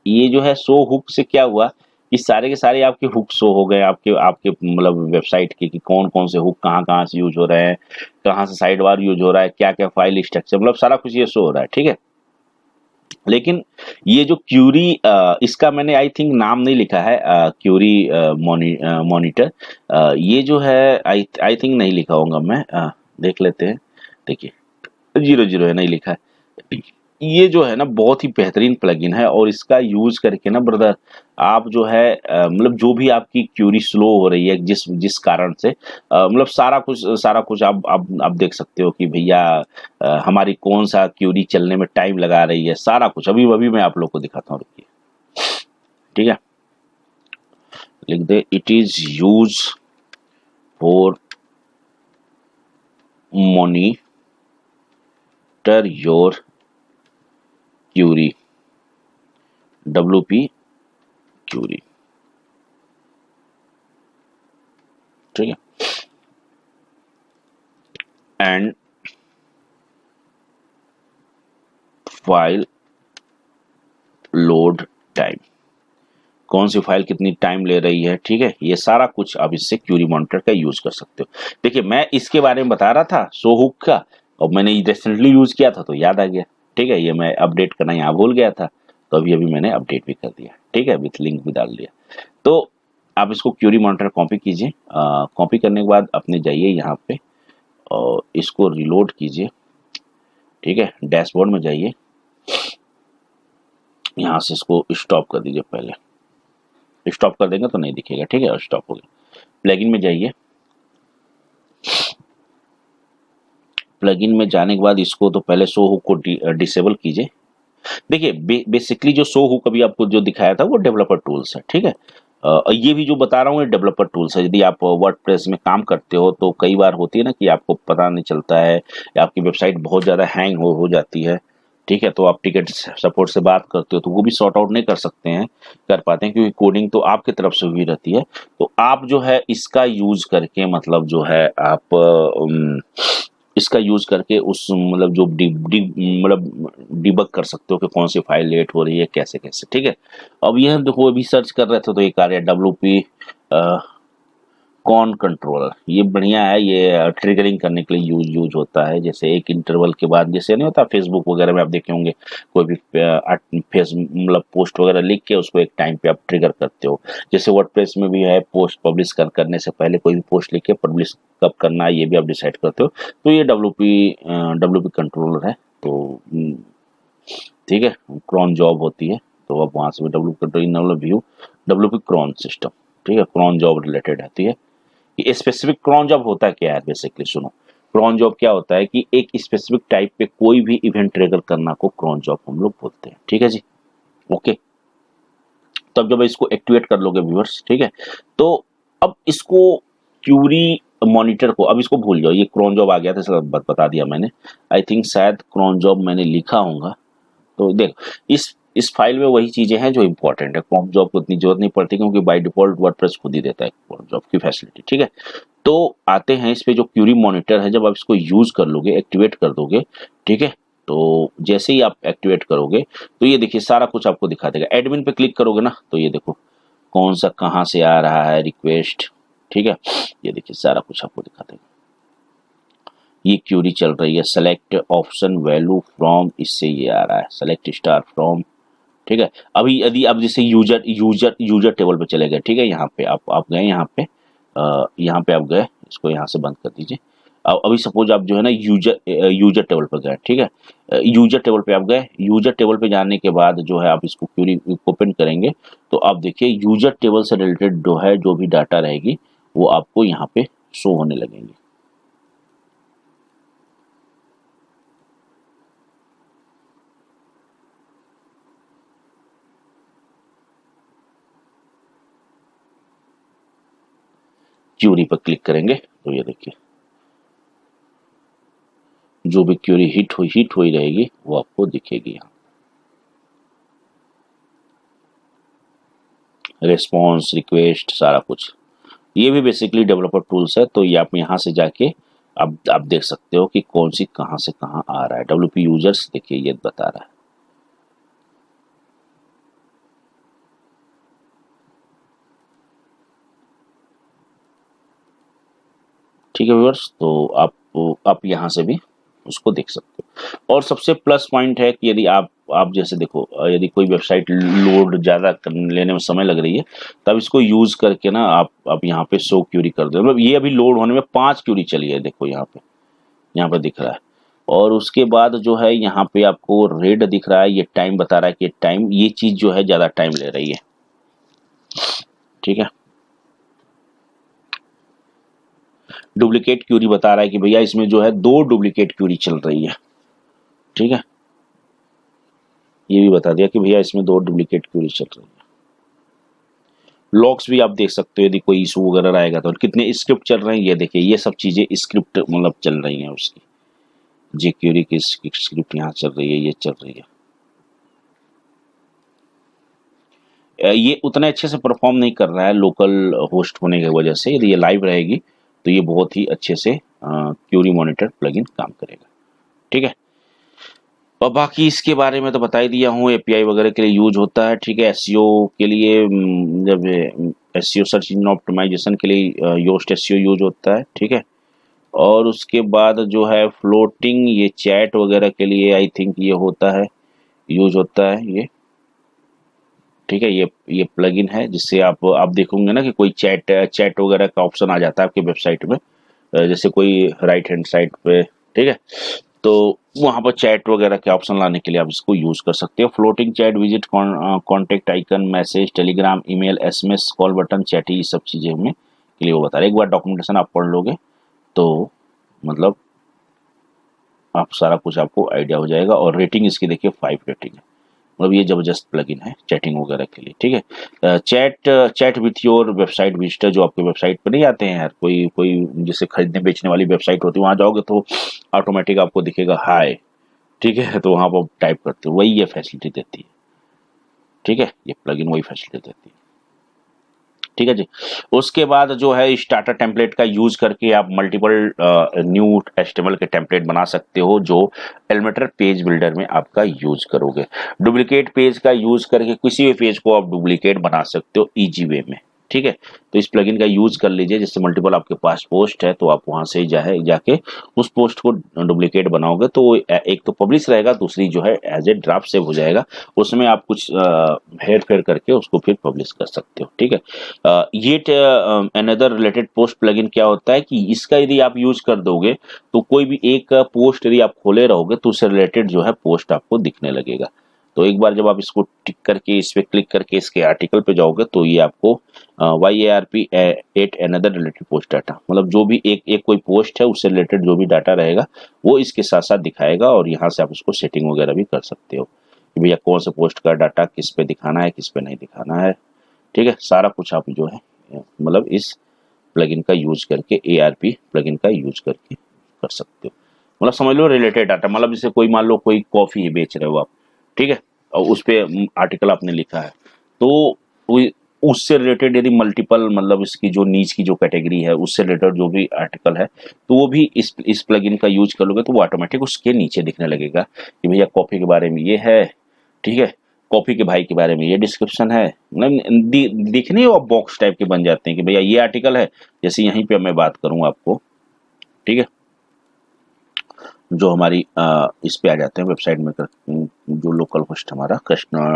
ये जो है शो हुक से क्या हुआ कि सारे के सारे आपके हुक शो हो गए आपके आपके मतलब वेबसाइट के, कि कौन कौन से हुक कहाँ कहाँ से यूज हो रहे हैं, कहाँ से साइड बार यूज हो रहा है, क्या क्या फाइल स्ट्रक्चर, मतलब सारा कुछ ये शो हो रहा है। ठीक है, लेकिन ये जो क्यूरी इसका मैंने आई थिंक नाम नहीं लिखा है, क्यूरी मॉनिटर, ये जो है आई थिंक नहीं लिखा होगा, मैं देख लेते हैं। देखिए 00 है, नहीं लिखा है। ये जो है ना बहुत ही बेहतरीन प्लगइन है, और इसका यूज करके ना ब्रदर आप जो है मतलब जो भी आपकी क्यूरी स्लो हो रही है जिस जिस कारण से मतलब सारा कुछ आप देख सकते हो कि भैया हमारी कौन सा क्यूरी चलने में टाइम लगा रही है, सारा कुछ अभी अभी मैं आप लोग को दिखाता हूँ, रुकिए। ठीक है, लिख दे it is use for monitor your query, WP query. ठीक है, एंड फाइल लोड टाइम, कौन सी फाइल कितनी टाइम ले रही है। ठीक है, ये सारा कुछ आप इससे क्यूरी मॉनिटर का यूज कर सकते हो। देखिए मैं इसके बारे में बता रहा था सोहुक का, और मैंने रिसेंटली यूज किया था तो याद आ गया। ठीक है, ये मैं अपडेट करना यहाँ भूल गया था, तो अभी अभी मैंने अपडेट भी कर दिया। ठीक है, विथ लिंक भी डाल दिया। तो आप इसको क्यूरी मॉनिटर कॉपी कीजिए, कॉपी करने के बाद अपने जाइए यहाँ पे और इसको रिलोड कीजिए। ठीक है, डैशबोर्ड में जाइए, यहाँ से इसको स्टॉप कर दीजिए। पहले स्टॉप कर देंगे तो नहीं दिखेगा। ठीक है, स्टॉप हो गया। प्लगइन में जाइए, प्लगइन में जाने के बाद इसको तो पहले शो हुक को डिसेबल कीजिए। देखिए बेसिकली जो शो हुक अभी आपको जो दिखाया था वो डेवलपर टूल्स है। ठीक है, ये भी जो बता रहा हूँ ये डेवलपर टूल्स है। यदि आप वर्डप्रेस में काम करते हो तो कई बार होती है ना कि आपको पता नहीं चलता है या आपकी वेबसाइट बहुत ज़्यादा हैंग हो जाती है। ठीक है, तो आप टिकट सपोर्ट से बात करते हो तो वो भी सॉर्ट आउट नहीं कर सकते हैं, कर पाते हैं, क्योंकि कोडिंग तो आपकी तरफ से हुई रहती है। तो आप जो है इसका यूज करके मतलब जो है आप इसका यूज करके उस मतलब जो मतलब डिबग कर सकते हो कि कौन सी फाइल लेट हो रही है, कैसे कैसे। ठीक है, अब ये हम देखो अभी सर्च कर रहे थे तो एक आ रहा है WP कॉन कंट्रोलर। ये बढ़िया है, ये ट्रिगरिंग करने के लिए यूज होता है। जैसे एक इंटरवल के बाद, जैसे नहीं होता फेसबुक वगैरह में आप देखे होंगे, कोई भी फेस मतलब पोस्ट वगैरह लिख के उसको एक टाइम पे आप ट्रिगर करते हो। जैसे वर्डप्रेस में भी है, पोस्ट पब्लिश करने से पहले कोई भी पोस्ट लिख के पब्लिश कब करना है ये भी आप डिसाइड करते हो। तो ये WP कंट्रोलर है। तो ठीक है, क्रॉन जॉब होती है तो आप वहां से भी व्यू WP क्रॉन सिस्टम। ठीक है, क्रॉन जॉब रिलेटेड आती है। कि स्पेसिफिक क्रॉन जॉब होता है क्या है, बेसिकली सुनो। क्रॉन जॉब क्या होता है कि एक स्पेसिफिक टाइप पे कोई भी इवेंट ट्रिगर करना को क्रॉन जॉब हम लोग बोलते हैं। ठीक है जी, ओके। तब जब इसको एक्टिवेट कर लोगे व्यूअर्स, ठीक है, तो अब इसको क्यूरी मॉनिटर को अब इसको भूल जाओ, ये क्रॉन जॉब आ गया था, सब बता दिया मैंने। आई थिंक शायद क्रॉन जॉब मैंने लिखा होगा, तो देख इस फाइल में वही चीजें हैं जो इंपॉर्टेंट है। क्रॉन जॉब को इतनी जरूरत नहीं पड़ती क्योंकि बाय डिफॉल्ट वर्डप्रेस खुद ही देता है क्रॉन जॉब की फैसिलिटी। ठीक है, तो आते हैं इस पे जो क्यूरी मॉनिटर है, जब आप इसको यूज कर लोगे, एक्टिवेट कर दोगे, ठीक है, तो जैसे ही आप एक्टिवेट करोगे तो ये देखिए सारा कुछ आपको दिखा देगा। एडमिन पे क्लिक करोगे ना तो ये देखो कौन सा कहाँ से आ रहा है रिक्वेस्ट, ठीक है, ये देखिए सारा कुछ आपको दिखा देगा। ये क्यूरी चल रही है, सेलेक्ट ऑप्शन वैल्यू फ्रॉम, इससे ये आ रहा है सेलेक्ट स्टार फ्रॉम, ठीक है। अभी यदि आप जैसे यूजर टेबल पे चले गए, ठीक है, यहाँ पे आप गए, यहाँ पे आप गए, इसको यहाँ से बंद कर दीजिए। अब अभी सपोज आप जो है ना यूजर टेबल पर गए, ठीक है, यूजर टेबल पे आप गए। यूजर टेबल पे जाने के बाद जो है आप इसको क्यूरी ओपन करेंगे तो आप देखिए यूजर टेबल से रिलेटेड जो है जो भी डाटा रहेगी वो आपको यहाँ पे शो होने लगेंगे। क्यूरी पर क्लिक करेंगे तो ये देखिए जो भी क्यूरी हिट हुई रहेगी वो आपको दिखेगी यहाँ। रिस्पॉन्स, रिक्वेस्ट, सारा कुछ, ये भी बेसिकली डेवलपर टूल्स है। तो ये आप यहाँ से जाके आप देख सकते हो कि कौन सी कहाँ से कहाँ आ रहा है। WP यूजर्स देखिए ये बता रहा है। ठीक है व्यूअर्स, तो आप यहाँ से भी उसको देख सकते हो। और सबसे प्लस पॉइंट है कि यदि आप जैसे देखो यदि कोई वेबसाइट लोड ज़्यादा लेने में समय लग रही है तब इसको यूज़ करके ना आप यहाँ पे शो क्यूरी कर दो। मतलब ये अभी लोड होने में 5 क्यूरी चली है, देखो यहाँ पे दिख रहा है। और उसके बाद जो है यहाँ पे आपको रेड दिख रहा है, ये टाइम बता रहा है कि टाइम, ये चीज़ जो है ज़्यादा टाइम ले रही है, ठीक है। डुप्लीकेट क्यूरी बता रहा है कि भैया इसमें जो है 2 डुप्लीकेट क्यूरी चल रही है, ठीक है। ये भी बता दिया कि भैया इसमें 2 डुप्लीकेट क्यूरी चल रही है। लॉग्स भी आप देख सकते हो, यदि कोई इशू वगैरह आएगा तो कितने स्क्रिप्ट चल रहे हैं, ये देखिए ये सब चीज़ें स्क्रिप्ट मतलब चल रही हैं उसकी। जी क्यूरी की स्क्रिप्ट यहाँ चल रही है, ये चल रही है। ये उतने अच्छे से परफॉर्म नहीं कर रहा है लोकल होस्ट होने की वजह से। यदि ये लाइव रहेगी तो ये बहुत ही अच्छे से क्यूरी मॉनिटर प्लगइन काम करेगा, ठीक है। और बाकी इसके बारे में तो बता ही दिया हूँ, एपीआई वगैरह के लिए यूज होता है, ठीक है। एसईओ के लिए जब एसईओ सर्च इंजन ऑप्टिमाइजेशन के लिए योस्ट एसईओ यूज होता है, ठीक है। और उसके बाद जो है फ्लोटिंग, ये चैट वगैरह के लिए आई थिंक ये होता है, यूज होता है ये, ठीक है। ये प्लगइन है जिससे आप देखोगे ना कि कोई चैट वगैरह का ऑप्शन आ जाता है आपके वेबसाइट में, जैसे कोई राइट हैंड साइड पे, ठीक है। तो वहाँ पर चैट वगैरह के ऑप्शन लाने के लिए आप इसको यूज कर सकते हो। Floating chat, visit, contact icon, message, Telegram, email, SMS, call button, chat, ये सब चीज़ें हमें के लिए वो बता रहे हैं। एक बार डॉक्यूमेंटेशन आप पढ़ लोगे तो मतलब आप सारा कुछ आपको आइडिया हो जाएगा। और रेटिंग इसकी देखिए 5 रेटिंग है, मतलब ये जबरदस्त प्लगइन है चैटिंग वगैरह के लिए, ठीक है। Chat with your website visitor, जो आपके वेबसाइट पर नहीं आते हैं यार, कोई कोई जैसे खरीदने बेचने वाली वेबसाइट होती है, वहाँ जाओगे तो ऑटोमेटिक आपको दिखेगा हाय, ठीक है, तो वहाँ पर टाइप करते हो, वही ये फैसिलिटी देती है, ठीक है। ये प्लगइन वही फैसिलिटी देती है, ठीक है जी। उसके बाद जो है स्टार्टर टेम्पलेट का यूज करके आप मल्टीपल न्यू एचटीएमएल के टेम्पलेट बना सकते हो जो एलिमेंटर पेज बिल्डर में आपका यूज करोगे। डुप्लीकेट पेज का यूज करके किसी भी पेज को आप डुप्लीकेट बना सकते हो इजी वे में, ठीक है। तो इस प्लगइन का यूज कर लीजिए, जैसे मल्टीपल आपके पास पोस्ट है तो आप वहां से जाके उस पोस्ट को डुप्लीकेट बनाओगे तो एक तो पब्लिश रहेगा, दूसरी जो है एज ए ड्राफ्ट सेव हो जाएगा, उसमें आप कुछ हेर फेर करके उसको फिर पब्लिश कर सकते हो, ठीक है। ये अनदर रिलेटेड पोस्ट प्लगइन क्या होता है कि इसका यदि आप यूज कर दोगे तो कोई भी एक पोस्ट यदि आप खोले रहोगे तो उससे रिलेटेड जो है पोस्ट आपको दिखने लगेगा। तो एक बार जब आप इसको टिक करके इस पे क्लिक करके इसके आर्टिकल पे जाओगे तो ये आपको YARP at another related post data, मतलब जो भी एक कोई पोस्ट है उससे रिलेटेड जो भी डाटा रहेगा वो इसके साथ साथ दिखाएगा। और यहाँ से आप उसको सेटिंग वगैरह भी कर सकते हो कि भैया कौन से पोस्ट का डाटा किस पे दिखाना है, किस पे नहीं दिखाना है, ठीक है। सारा कुछ आप जो है मतलब इस प्लगइन का यूज करके, ARP प्लगइन का यूज करके कर सकते हो। मतलब समझ लो रिलेटेड डाटा, मतलब जैसे कोई मान लो कोई कॉफी ही बेच रहे हो आप, ठीक है, और उस पे आर्टिकल आपने लिखा है तो उससे रिलेटेड यदि मल्टीपल मतलब इसकी जो नीच की जो कैटेगरी है उससे रिलेटेड जो भी आर्टिकल है तो वो भी इस प्लगइन का यूज कर लोगे तो वो ऑटोमेटिक उसके नीचे दिखने लगेगा कि भैया कॉफी के बारे में ये है, ठीक है, कॉफी के भाई के बारे में ये डिस्क्रिप्शन है, मतलब दिखने वो बॉक्स टाइप के बन जाते हैं कि भैया ये आर्टिकल है। जैसे यहीं पे मैं बात करूं आपको, ठीक है, जो हमारी इस पे आ जाते हैं वेबसाइट में जो लोकल होस्ट हमारा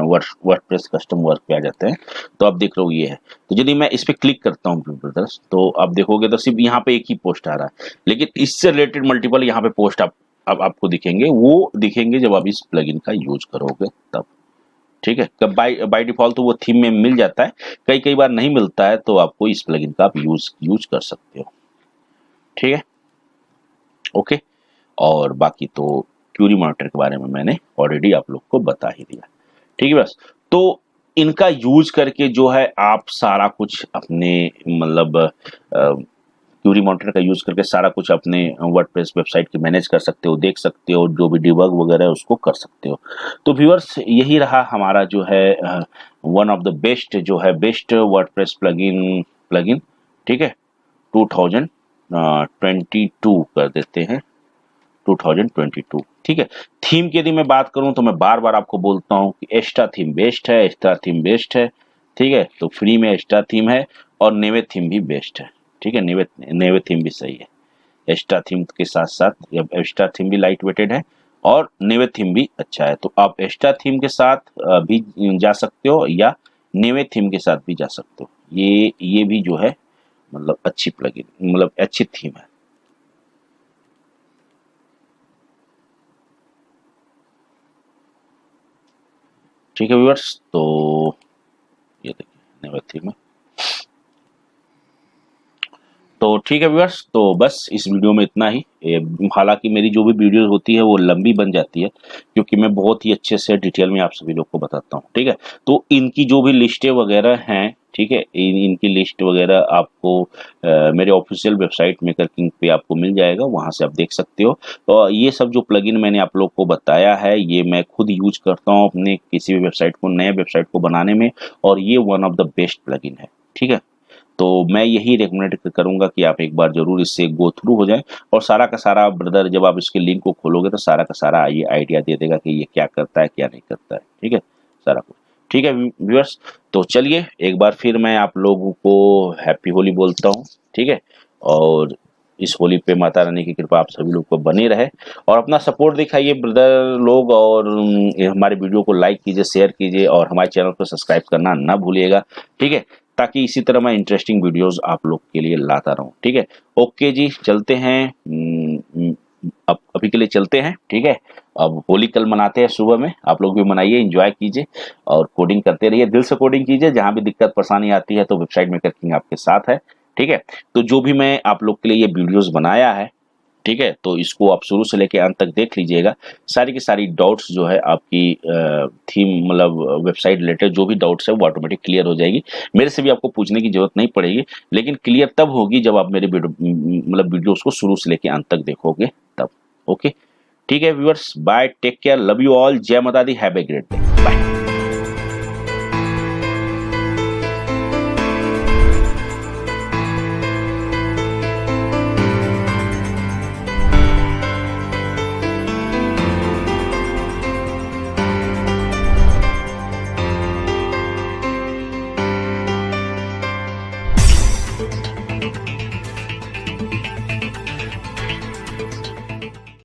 वर्डप्रेस कस्टम वर्क पे आ जाते हैं, तो आप देख रहे हो ये है। तो यदि मैं इस पे क्लिक करता हूँ ब्रदर्स तो आप देखोगे तो सिर्फ यहाँ पे एक ही पोस्ट आ रहा है, लेकिन इससे रिलेटेड मल्टीपल यहाँ पे पोस्ट आपको दिखेंगे, वो दिखेंगे जब आप इस प्लगइन का यूज करोगे तब, ठीक है। कब बाय डिफॉल्ट तो वो थीम में मिल जाता है, कई बार नहीं मिलता है तो आपको इस प्लगइन का आप यूज कर सकते हो, ठीक है, ओके। और बाकी तो क्यूरी मॉनिटर के बारे में मैंने ऑलरेडी आप लोग को बता ही दिया, ठीक है। बस तो इनका यूज करके जो है आप सारा कुछ अपने मतलब क्यूरी मॉनिटर का यूज करके सारा कुछ अपने वर्डप्रेस वेबसाइट की मैनेज कर सकते हो, देख सकते हो, जो भी डिबग वगैरह है उसको कर सकते हो। तो व्यूअर्स यही रहा हमारा जो है वन ऑफ द बेस्ट जो है बेस्ट वर्डप्रेस प्लगइन, ठीक है, 2022 कर देते हैं 2022, ठीक है। थीम की यदि मैं बात करूं तो मैं बार बार आपको बोलता हूं कि एक्स्ट्रा थीम बेस्ट है, एक्स्ट्रा थीम बेस्ट है, ठीक है। तो फ्री में एक्स्ट्रा थीम है और नेवे थीम भी बेस्ट है, ठीक है, नेवे थीम भी सही है। एक्स्ट्रा थीम के साथ साथ एक्स्ट्रा थीम भी लाइट वेटेड है और नेवे थीम भी अच्छा है। तो आप एक्स्ट्रा थीम के साथ भी जा सकते हो या नेवे थीम के साथ भी जा सकते हो। ये भी जो है मतलब अच्छी प्लगइन मतलब अच्छी थीम है, ठीक है व्यूअर्स। तो ये देखिए नेवर थीम है। तो ठीक है व्यूअर्स, तो बस इस वीडियो में इतना ही। हालांकि मेरी जो भी वीडियो होती है वो लंबी बन जाती है क्योंकि मैं बहुत ही अच्छे से डिटेल में आप सभी लोग को बताता हूँ, ठीक है। तो इनकी जो भी लिस्टें वगैरह हैं, ठीक है, इनकी लिस्ट वगैरह आपको मेरे ऑफिशियल वेबसाइट मेकरकिंग पे आपको मिल जाएगा, वहां से आप देख सकते हो। तो ये सब जो प्लगइन मैंने आप लोग को बताया है ये मैं खुद यूज करता हूँ अपने किसी भी वेबसाइट को, नए वेबसाइट को बनाने में, और ये one of the best plugin है, ठीक है। तो मैं यही रिकमेंड करूंगा कि आप एक बार जरूर इससे गो थ्रू हो जाएं और सारा का सारा ब्रदर जब आप इसके लिंक को खोलोगे तो सारा का सारा ये आइडिया दे देगा कि ये क्या करता है क्या नहीं करता है, ठीक है, सारा कुछ, ठीक है व्यूअर्स। तो चलिए एक बार फिर मैं आप लोगों को हैप्पी होली बोलता हूँ, ठीक है, और इस होली पे माता रानी की कृपा आप सभी लोग को बनी रहे और अपना सपोर्ट दिखाइए ब्रदर लोग, और हमारे वीडियो को लाइक कीजिए, शेयर कीजिए और हमारे चैनल को सब्सक्राइब करना ना भूलिएगा, ठीक है, ताकि इसी तरह मैं इंटरेस्टिंग वीडियोस आप लोग के लिए लाता रहूं, ठीक है। ओके जी, चलते हैं, अब अभी के लिए चलते हैं, ठीक है। अब होली कल मनाते हैं सुबह में, आप लोग भी मनाइए, एंजॉय कीजिए और कोडिंग करते रहिए, दिल से कोडिंग कीजिए। जहां भी दिक्कत परेशानी आती है तो वेबसाइट मेकरकिंग आपके साथ है, ठीक है। तो जो भी मैं आप लोग के लिए ये वीडियोस बनाया है, ठीक है, तो इसको आप शुरू से लेकर अंत तक देख लीजिएगा। सारी की सारी डाउट्स जो है आपकी थीम मतलब वेबसाइट रिलेटेड जो भी डाउट्स है वो ऑटोमेटिक क्लियर हो जाएगी, मेरे से भी आपको पूछने की जरूरत नहीं पड़ेगी, लेकिन क्लियर तब होगी जब आप मेरे मतलब वीडियोस को शुरू से लेकर अंत तक देखोगे तब। ओके, ठीक है viewers, bye, take care, love you all, जय माता दी, have a great day, bye.